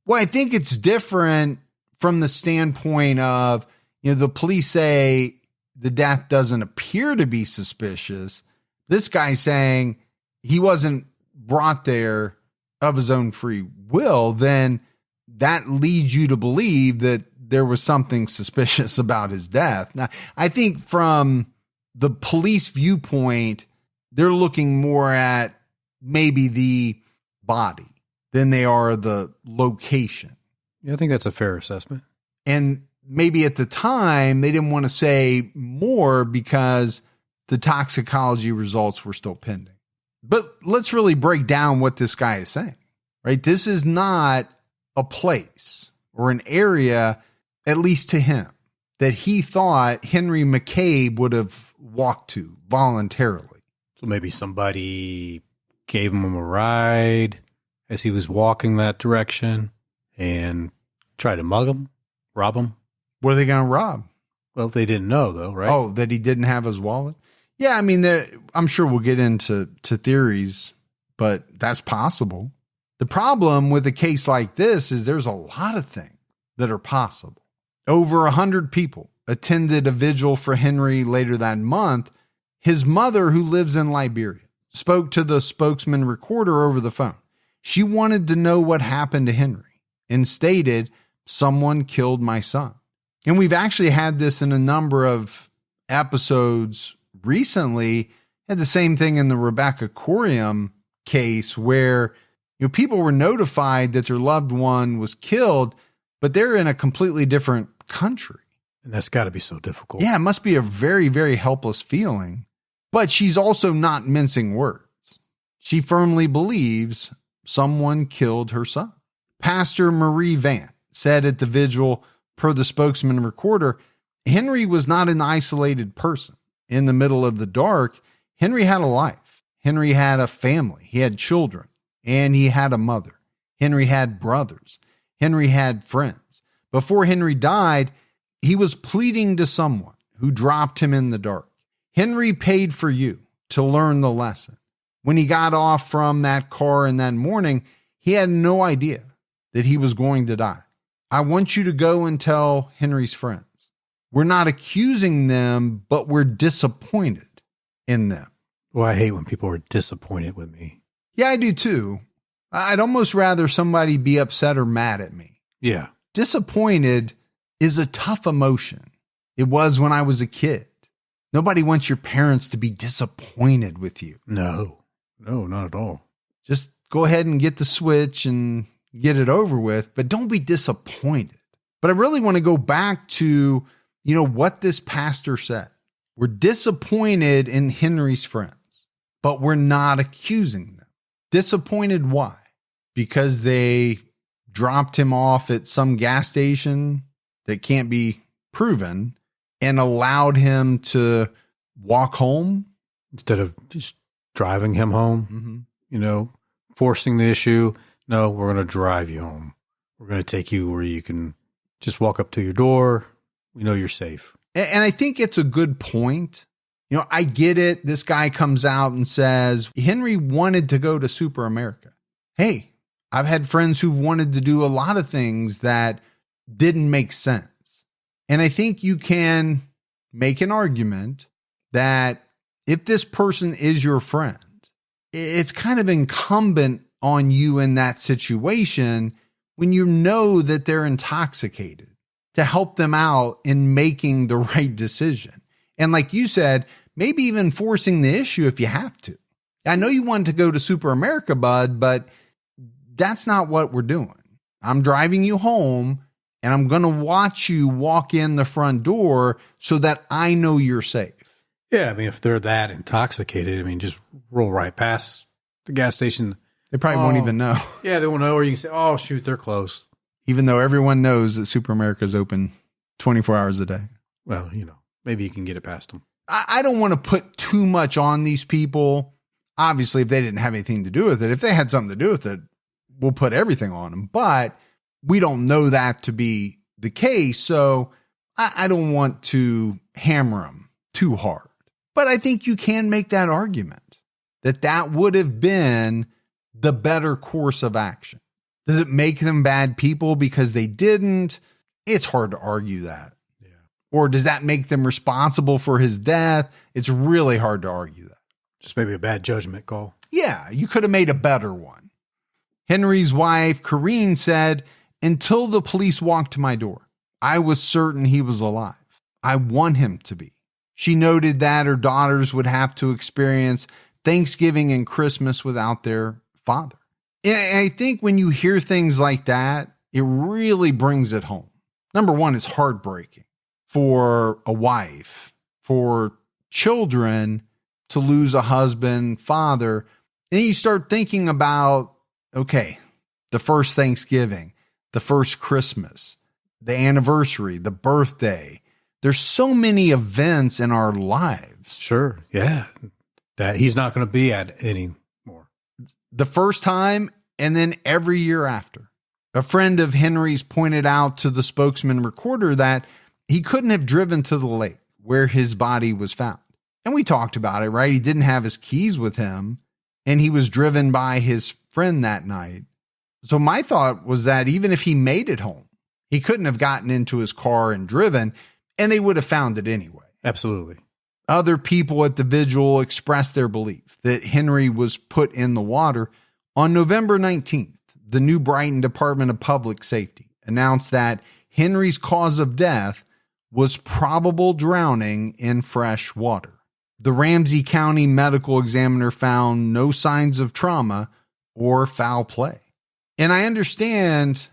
Well, I think it's different from the standpoint of, the police say the death doesn't appear to be suspicious. This guy's saying he wasn't brought there of his own free will. Then that leads you to believe that there was something suspicious about his death. Now, I think from the police viewpoint, they're looking more at maybe the body than they are the location. Yeah, I think that's a fair assessment. And maybe at the time, they didn't want to say more because the toxicology results were still pending. But let's really break down what this guy is saying, right? This is not a place or an area, at least to him, that he thought Henry McCabe would have walked to voluntarily. So maybe somebody gave him a ride as he was walking that direction and tried to mug him, rob him. What are they going to rob? Well, they didn't know, though, right? Oh, that he didn't have his wallet? Yeah, I mean, I'm sure we'll get into theories, but that's possible. The problem with a case like this is there's a lot of things that are possible. Over 100 people attended a vigil for Henry later that month. His mother, who lives in Liberia, spoke to the spokesman recorder over the phone. She wanted to know what happened to Henry and stated, "Someone killed my son." And we've actually had this in a number of episodes recently. Had the same thing in the Rebecca Corium case where people were notified that their loved one was killed, but they're in a completely different country. And that's got to be so difficult. Yeah, it must be a very, very helpless feeling. But she's also not mincing words. She firmly believes someone killed her son. Pastor Marie Vant said at the vigil, per the spokesman recorder, Henry was not an isolated person in the middle of the dark. Henry had a life. Henry had a family. He had children, and he had a mother. Henry had brothers. Henry had friends. Before Henry died, he was pleading to someone who dropped him in the dark. Henry paid for you to learn the lesson. When he got off from that car in that morning, he had no idea that he was going to die. I want you to go and tell Henry's friends. We're not accusing them, but we're disappointed in them. Well, I hate when people are disappointed with me. Yeah, I do too. I'd almost rather somebody be upset or mad at me. Yeah. Disappointed is a tough emotion. It was when I was a kid. Nobody wants your parents to be disappointed with you. No, not at all. Just go ahead and get the switch and get it over with, but don't be disappointed. But I really want to go back to, what this pastor said. We're disappointed in Henry's friends, but we're not accusing them. Disappointed why? Because they dropped him off at some gas station that can't be proven and allowed him to walk home instead of just driving him home, forcing the issue. No, we're going to drive you home. We're going to take you where you can just walk up to your door. We know you're safe. And I think it's a good point. I get it. This guy comes out and says, Henry wanted to go to Super America. Hey, I've had friends who wanted to do a lot of things that didn't make sense. And I think you can make an argument that if this person is your friend, it's kind of incumbent on you in that situation when you know that they're intoxicated to help them out in making the right decision. And like you said, maybe even forcing the issue if you have to. I know you wanted to go to Super America, bud, but that's not what we're doing. I'm driving you home and I'm going to watch you walk in the front door so that I know you're safe. Yeah, I mean, if they're that intoxicated, just roll right past the gas station. They probably won't even know. Yeah, they won't know, or you can say, oh, shoot, they're close. Even though everyone knows that Super America is open 24 hours a day. Well, maybe you can get it past them. I don't want to put too much on these people. Obviously, if they didn't have anything to do with it, if they had something to do with it, we'll put everything on them. But we don't know that to be the case. So I don't want to hammer them too hard. But I think you can make that argument that would have been the better course of action. Does it make them bad people because they didn't? It's hard to argue that. Yeah. Or does that make them responsible for his death? It's really hard to argue that. Just maybe a bad judgment call. Yeah, you could have made a better one. Henry's wife, Corrine, said, until the police walked to my door, I was certain he was alive. I want him to be. She noted that her daughters would have to experience Thanksgiving and Christmas without their father. And I think when you hear things like that, it really brings it home. Number one, it's heartbreaking for a wife, for children to lose a husband, father. And then you start thinking about, okay, the first Thanksgiving, the first Christmas, the anniversary, the birthday. There's so many events in our lives. Sure. Yeah. That he's not going to be at anymore. The first time and then every year after. A friend of Henry's pointed out to the spokesman recorder that he couldn't have driven to the lake where his body was found. And we talked about it, right? He didn't have his keys with him and he was driven by his friend that night. So my thought was that even if he made it home, he couldn't have gotten into his car and driven, and they would have found it anyway. Absolutely. Other people at the vigil expressed their belief that Henry was put in the water. On November 19th, the New Brighton Department of Public Safety announced that Henry's cause of death was probable drowning in fresh water. The Ramsey County medical examiner found no signs of trauma or foul play. And I understand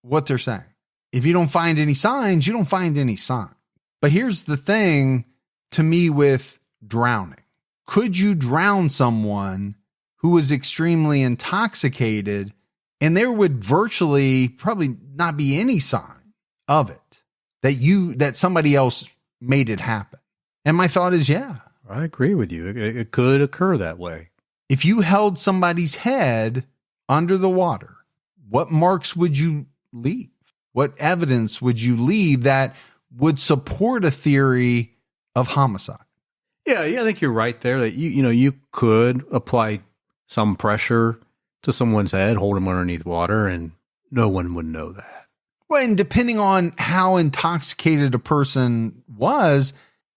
what they're saying. If you don't find any signs, you don't find any sign. But here's the thing to me with drowning. Could you drown someone who was extremely intoxicated and there would virtually probably not be any sign of it that somebody else made it happen? And my thought is, yeah. I agree with you. It could occur that way. If you held somebody's head under the water, what marks would you leave? What evidence would you leave that would support a theory of homicide? Yeah, I think you're right there that you could apply some pressure to someone's head, hold them underneath water, and no one would know that. Well, and depending on how intoxicated a person was,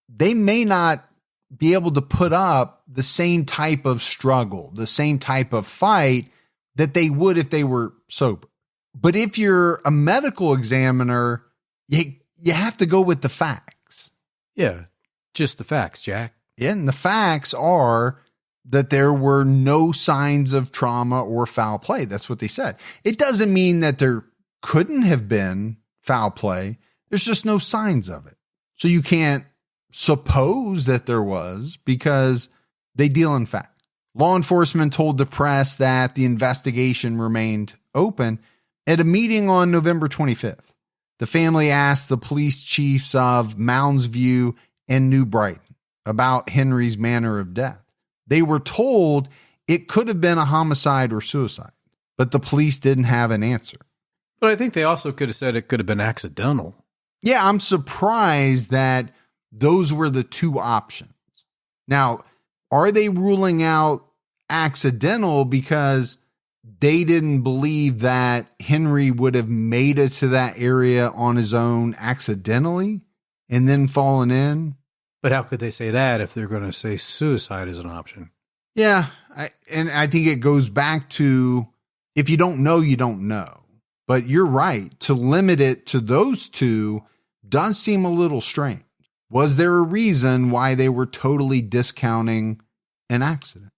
they may not be able to put up the same type of struggle, the same type of fight that they would if they were sober. But if you're a medical examiner, you have to go with the facts. Yeah, just the facts, Jack. And the facts are that there were no signs of trauma or foul play. That's what they said. It doesn't mean that there couldn't have been foul play. There's just no signs of it. So you can't suppose that there was because they deal in fact. Law enforcement told the press that the investigation remained open. At a meeting on November 25th, the family asked the police chiefs of Mounds View and New Brighton about Henry's manner of death. They were told it could have been a homicide or suicide, but the police didn't have an answer. But I think they also could have said it could have been accidental. Yeah, I'm surprised that those were the two options. Now, are they ruling out accidental because they didn't believe that Henry would have made it to that area on his own accidentally and then fallen in? But how could they say that if they're going to say suicide is an option? Yeah, I think it goes back to if you don't know, you don't know. But you're right. To limit it to those two does seem a little strange. Was there a reason why they were totally discounting an accident?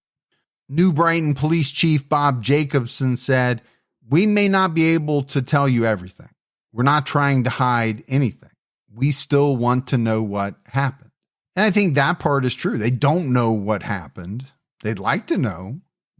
New Brighton Police Chief Bob Jacobson said, "We may not be able to tell you everything. We're not trying to hide anything. We still want to know what happened." And I think that part is true. They don't know what happened. They'd like to know.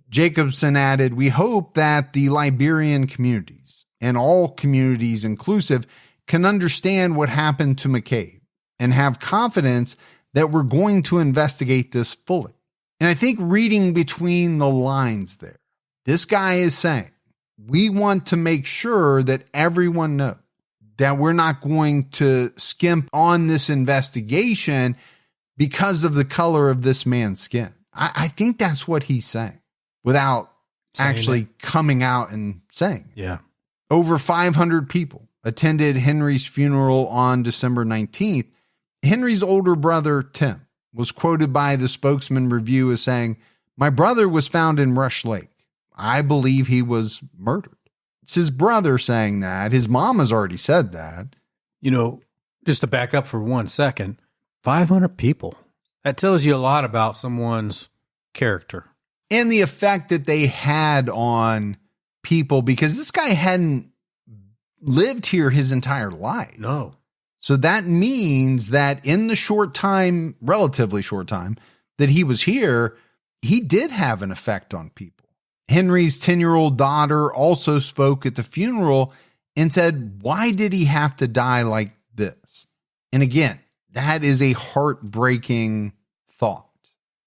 Jacobson added, "We hope that the Liberian communities and all communities inclusive can understand what happened to McCabe and have confidence that we're going to investigate this fully." And I think reading between the lines there, this guy is saying, we want to make sure that everyone knows that we're not going to skimp on this investigation because of the color of this man's skin. I think that's what he's saying without actually coming out and saying it. Yeah. Over 500 people attended Henry's funeral on December 19th. Henry's older brother, Tim, was quoted by the Spokesman Review as saying, "My brother was found in Rush Lake. I believe he was murdered." It's his brother saying that. His mom has already said that. You know, just to back up for 1 second, 500 people. That tells you a lot about someone's character. And the effect that they had on people, because this guy hadn't lived here his entire life. No. So that means that in the short time, relatively short time, that he was here, he did have an effect on people. Henry's 10-year-old daughter also spoke at the funeral and said, why did he have to die like this? And again, that is a heartbreaking thought.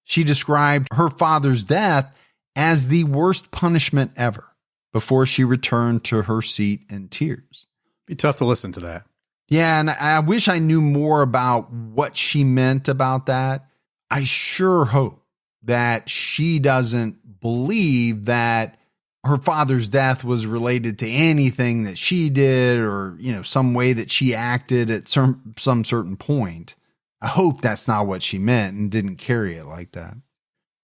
She described her father's death as the worst punishment ever before she returned to her seat in tears. Be tough to listen to that. Yeah, and I wish I knew more about what she meant about that. I sure hope that she doesn't believe that her father's death was related to anything that she did or, you know, some way that she acted at some certain point. I hope that's not what she meant and didn't carry it like that.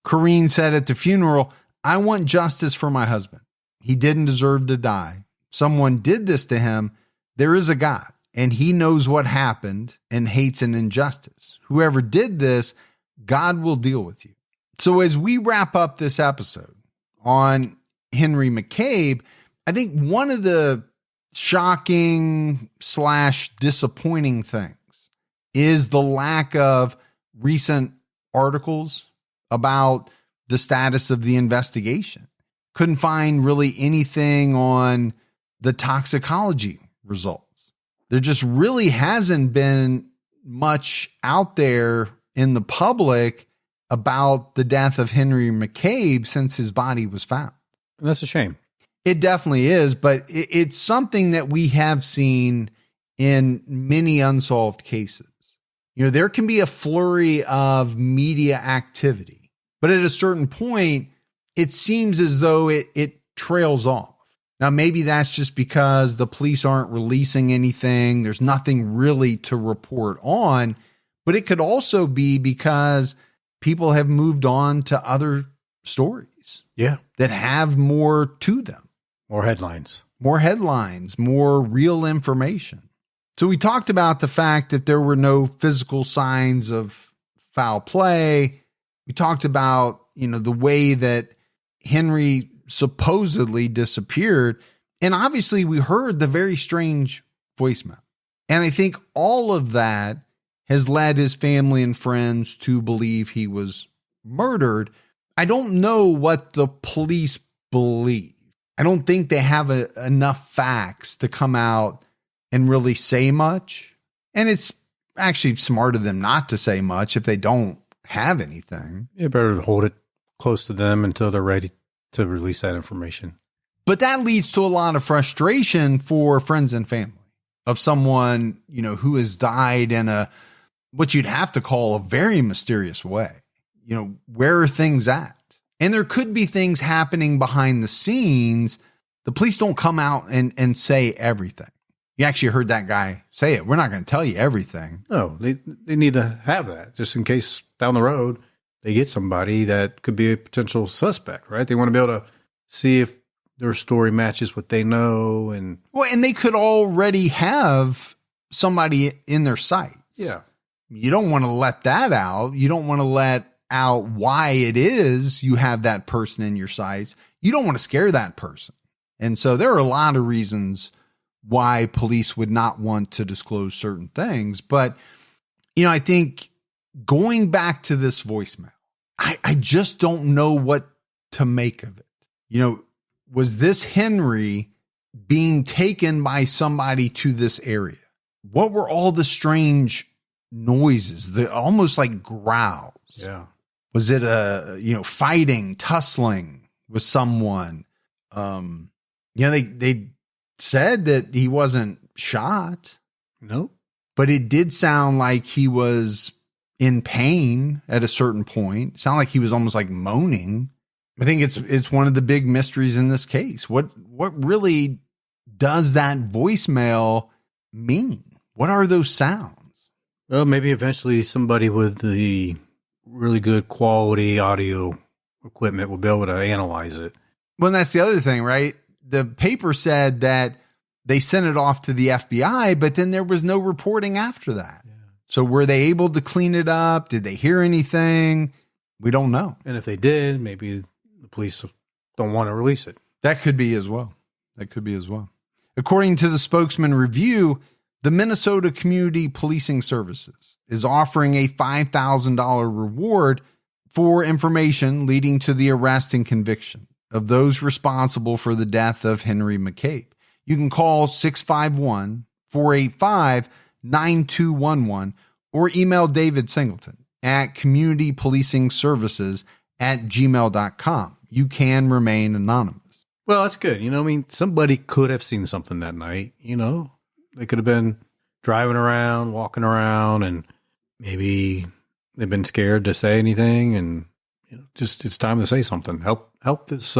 Corrine said at the funeral, "I want justice for my husband. He didn't deserve to die. Someone did this to him. There is a God, and he knows what happened and hates an injustice. Whoever did this, God will deal with you." So as we wrap up this episode on Henry McCabe, I think one of the shocking / disappointing things is the lack of recent articles about the status of the investigation. Couldn't find really anything on the toxicology results. There just really hasn't been much out there in the public about the death of Henry McCabe since his body was found. And that's a shame. It definitely is, but it's something that we have seen in many unsolved cases. You know, there can be a flurry of media activity, but at a certain point, it seems as though it trails off. Now, maybe that's just because the police aren't releasing anything. There's nothing really to report on, but it could also be because people have moved on to other stories. Yeah. That have more to them. More headlines, more real information. So we talked about the fact that there were no physical signs of foul play. We talked about, you know, the way that Henry supposedly disappeared. And obviously we heard the very strange voicemail. And I think all of that has led his family and friends to believe he was murdered. I don't know what the police believe. I don't think they have enough facts to come out and really say much. And it's actually smart of them not to say much if they don't have anything. You better hold it close to them until they're ready to release that information. But that leads to a lot of frustration for friends and family of someone, you know, who has died in what you'd have to call a very mysterious way. You know, where are things at? And there could be things happening behind the scenes. The police don't come out and say everything. You actually heard that guy say it. We're not going to tell you everything. No, they need to have that just in case down the road they get somebody that could be a potential suspect, right? They want to be able to see if their story matches what they know. And they could already have somebody in their sights. Yeah. You don't want to let that out. You don't want to let out why it is you have that person in your sights. You don't want to scare that person. And so there are a lot of reasons why police would not want to disclose certain things. But, you know, I think going back to this voicemail, I just don't know what to make of it. You know, was this Henry being taken by somebody to this area? What were all the strange noises, the almost like growls? Yeah. Was it fighting, tussling with someone? They said that he wasn't shot. Nope. But it did sound like he was in pain at a certain point. It sounded like he was almost like moaning. I think it's one of the big mysteries in this case. What really does that voicemail mean? What are those sounds? Well, maybe eventually somebody with the really good quality audio equipment will be able to analyze it. Well, that's the other thing, right? The paper said that they sent it off to the FBI, but then there was no reporting after that. Yeah. So were they able to clean it up? Did they hear anything? We don't know. And if they did, maybe the police don't want to release it. That could be as well. According to the Spokesman Review, the Minnesota Community Policing Services is offering a $5,000 reward for information leading to the arrest and conviction of those responsible for the death of Henry McCabe. You can call 651-485-9211 or email David Singleton at communitypolicingservices@gmail.com. You can remain anonymous. Well, that's good. Somebody could have seen something that night. They could have been driving around, walking around, and maybe they've been scared to say anything. And just it's time to say something. Help this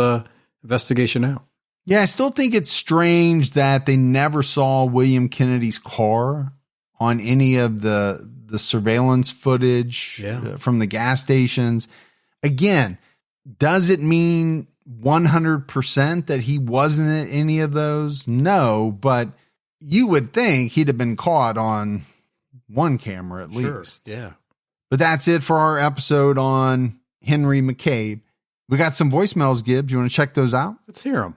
investigation out. Yeah, I still think it's strange that they never saw William Kennedy's car on any of the surveillance footage from the gas stations. Again, does it mean 100% that he wasn't at any of those? No, but you would think he'd have been caught on one camera at least. Yeah. But that's it for our episode on Henry McCabe. We got some voicemails, Gibbs. You want to check those out? Let's hear them.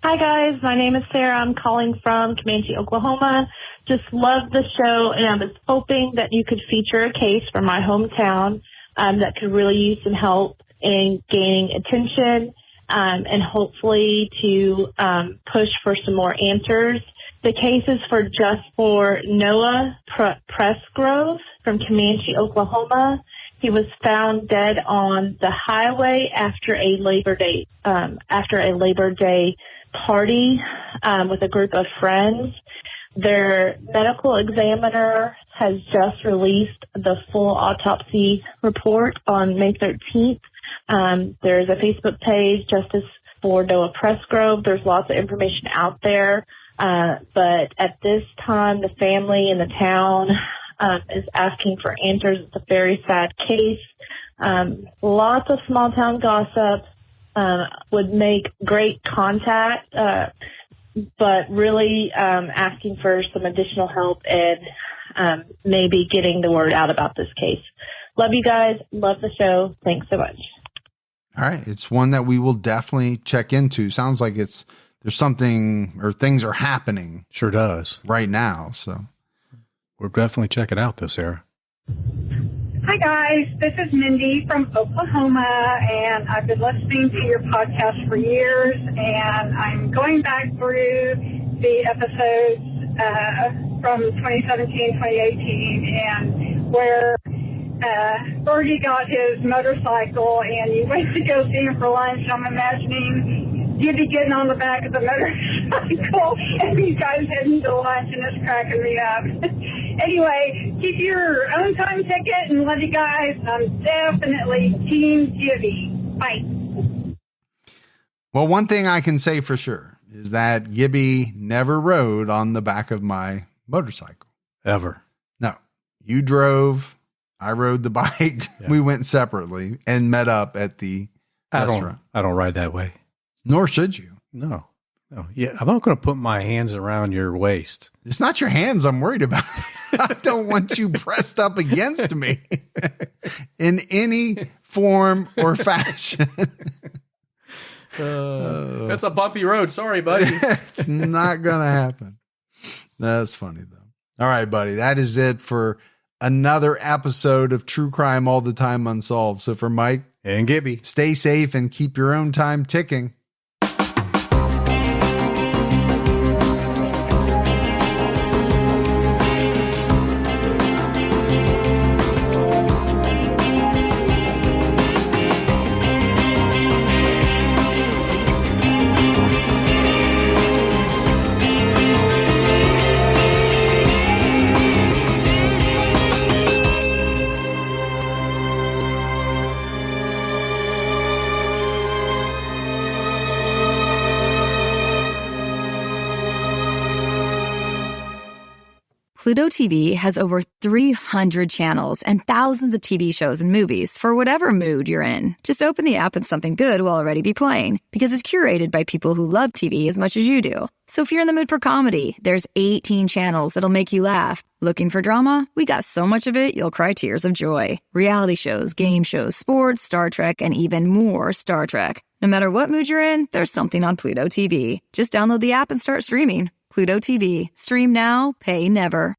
Hi, guys. My name is Sarah. I'm calling from Comanche, Oklahoma. Just love the show, and I was hoping that you could feature a case from my hometown that could really use some help in gaining attention and hopefully to push for some more answers. The case is for Noah Pressgrove from Comanche, Oklahoma. He was found dead on the highway after a Labor Day party with a group of friends. Their medical examiner has just released the full autopsy report on May 13th. There's a Facebook page, Justice for Noah Pressgrove. There's lots of information out there. But at this time, the family and the town is asking for answers. It's a very sad case. Lots of small town gossip would make great contact, but really asking for some additional help and maybe getting the word out about this case. Love you guys. Love the show. Thanks so much. All right. It's one that we will definitely check into. Sounds like there's something or things are happening. Sure does. Right now. So we'll definitely check it out, Sarah. Hi, guys. This is Mindy from Oklahoma, and I've been listening to your podcast for years, and I'm going back through the episodes from 2017, 2018, and where Bertie got his motorcycle, and you went to go see him for lunch. I'm imagining Gibby getting on the back of the motorcycle, and you guys heading to lunch, and it's cracking me up. Anyway, keep your own time ticket, and love you guys. I'm definitely Team Gibby. Bye. Well, one thing I can say for sure is that Gibby never rode on the back of my motorcycle. Ever. No. You drove. I rode the bike. Yeah. We went separately and met up at the restaurant. I don't ride that way. Nor should you. No. Yeah, I'm not going to put my hands around your waist. It's not your hands I'm worried about. I don't want you pressed up against me in any form or fashion. That's a bumpy road. Sorry, buddy. It's not going to happen. That's funny, though. All right, buddy. That is it for another episode of True Crime All the Time Unsolved. So for Mike And Gibby. Stay safe and keep your own time ticking. Pluto TV has over 300 channels and thousands of TV shows and movies for whatever mood you're in. Just open the app and something good will already be playing because it's curated by people who love TV as much as you do. So if you're in the mood for comedy, there's 18 channels that'll make you laugh. Looking for drama? We got so much of it, you'll cry tears of joy. Reality shows, game shows, sports, Star Trek, and even more Star Trek. No matter what mood you're in, there's something on Pluto TV. Just download the app and start streaming. Pluto TV. Stream now, pay never.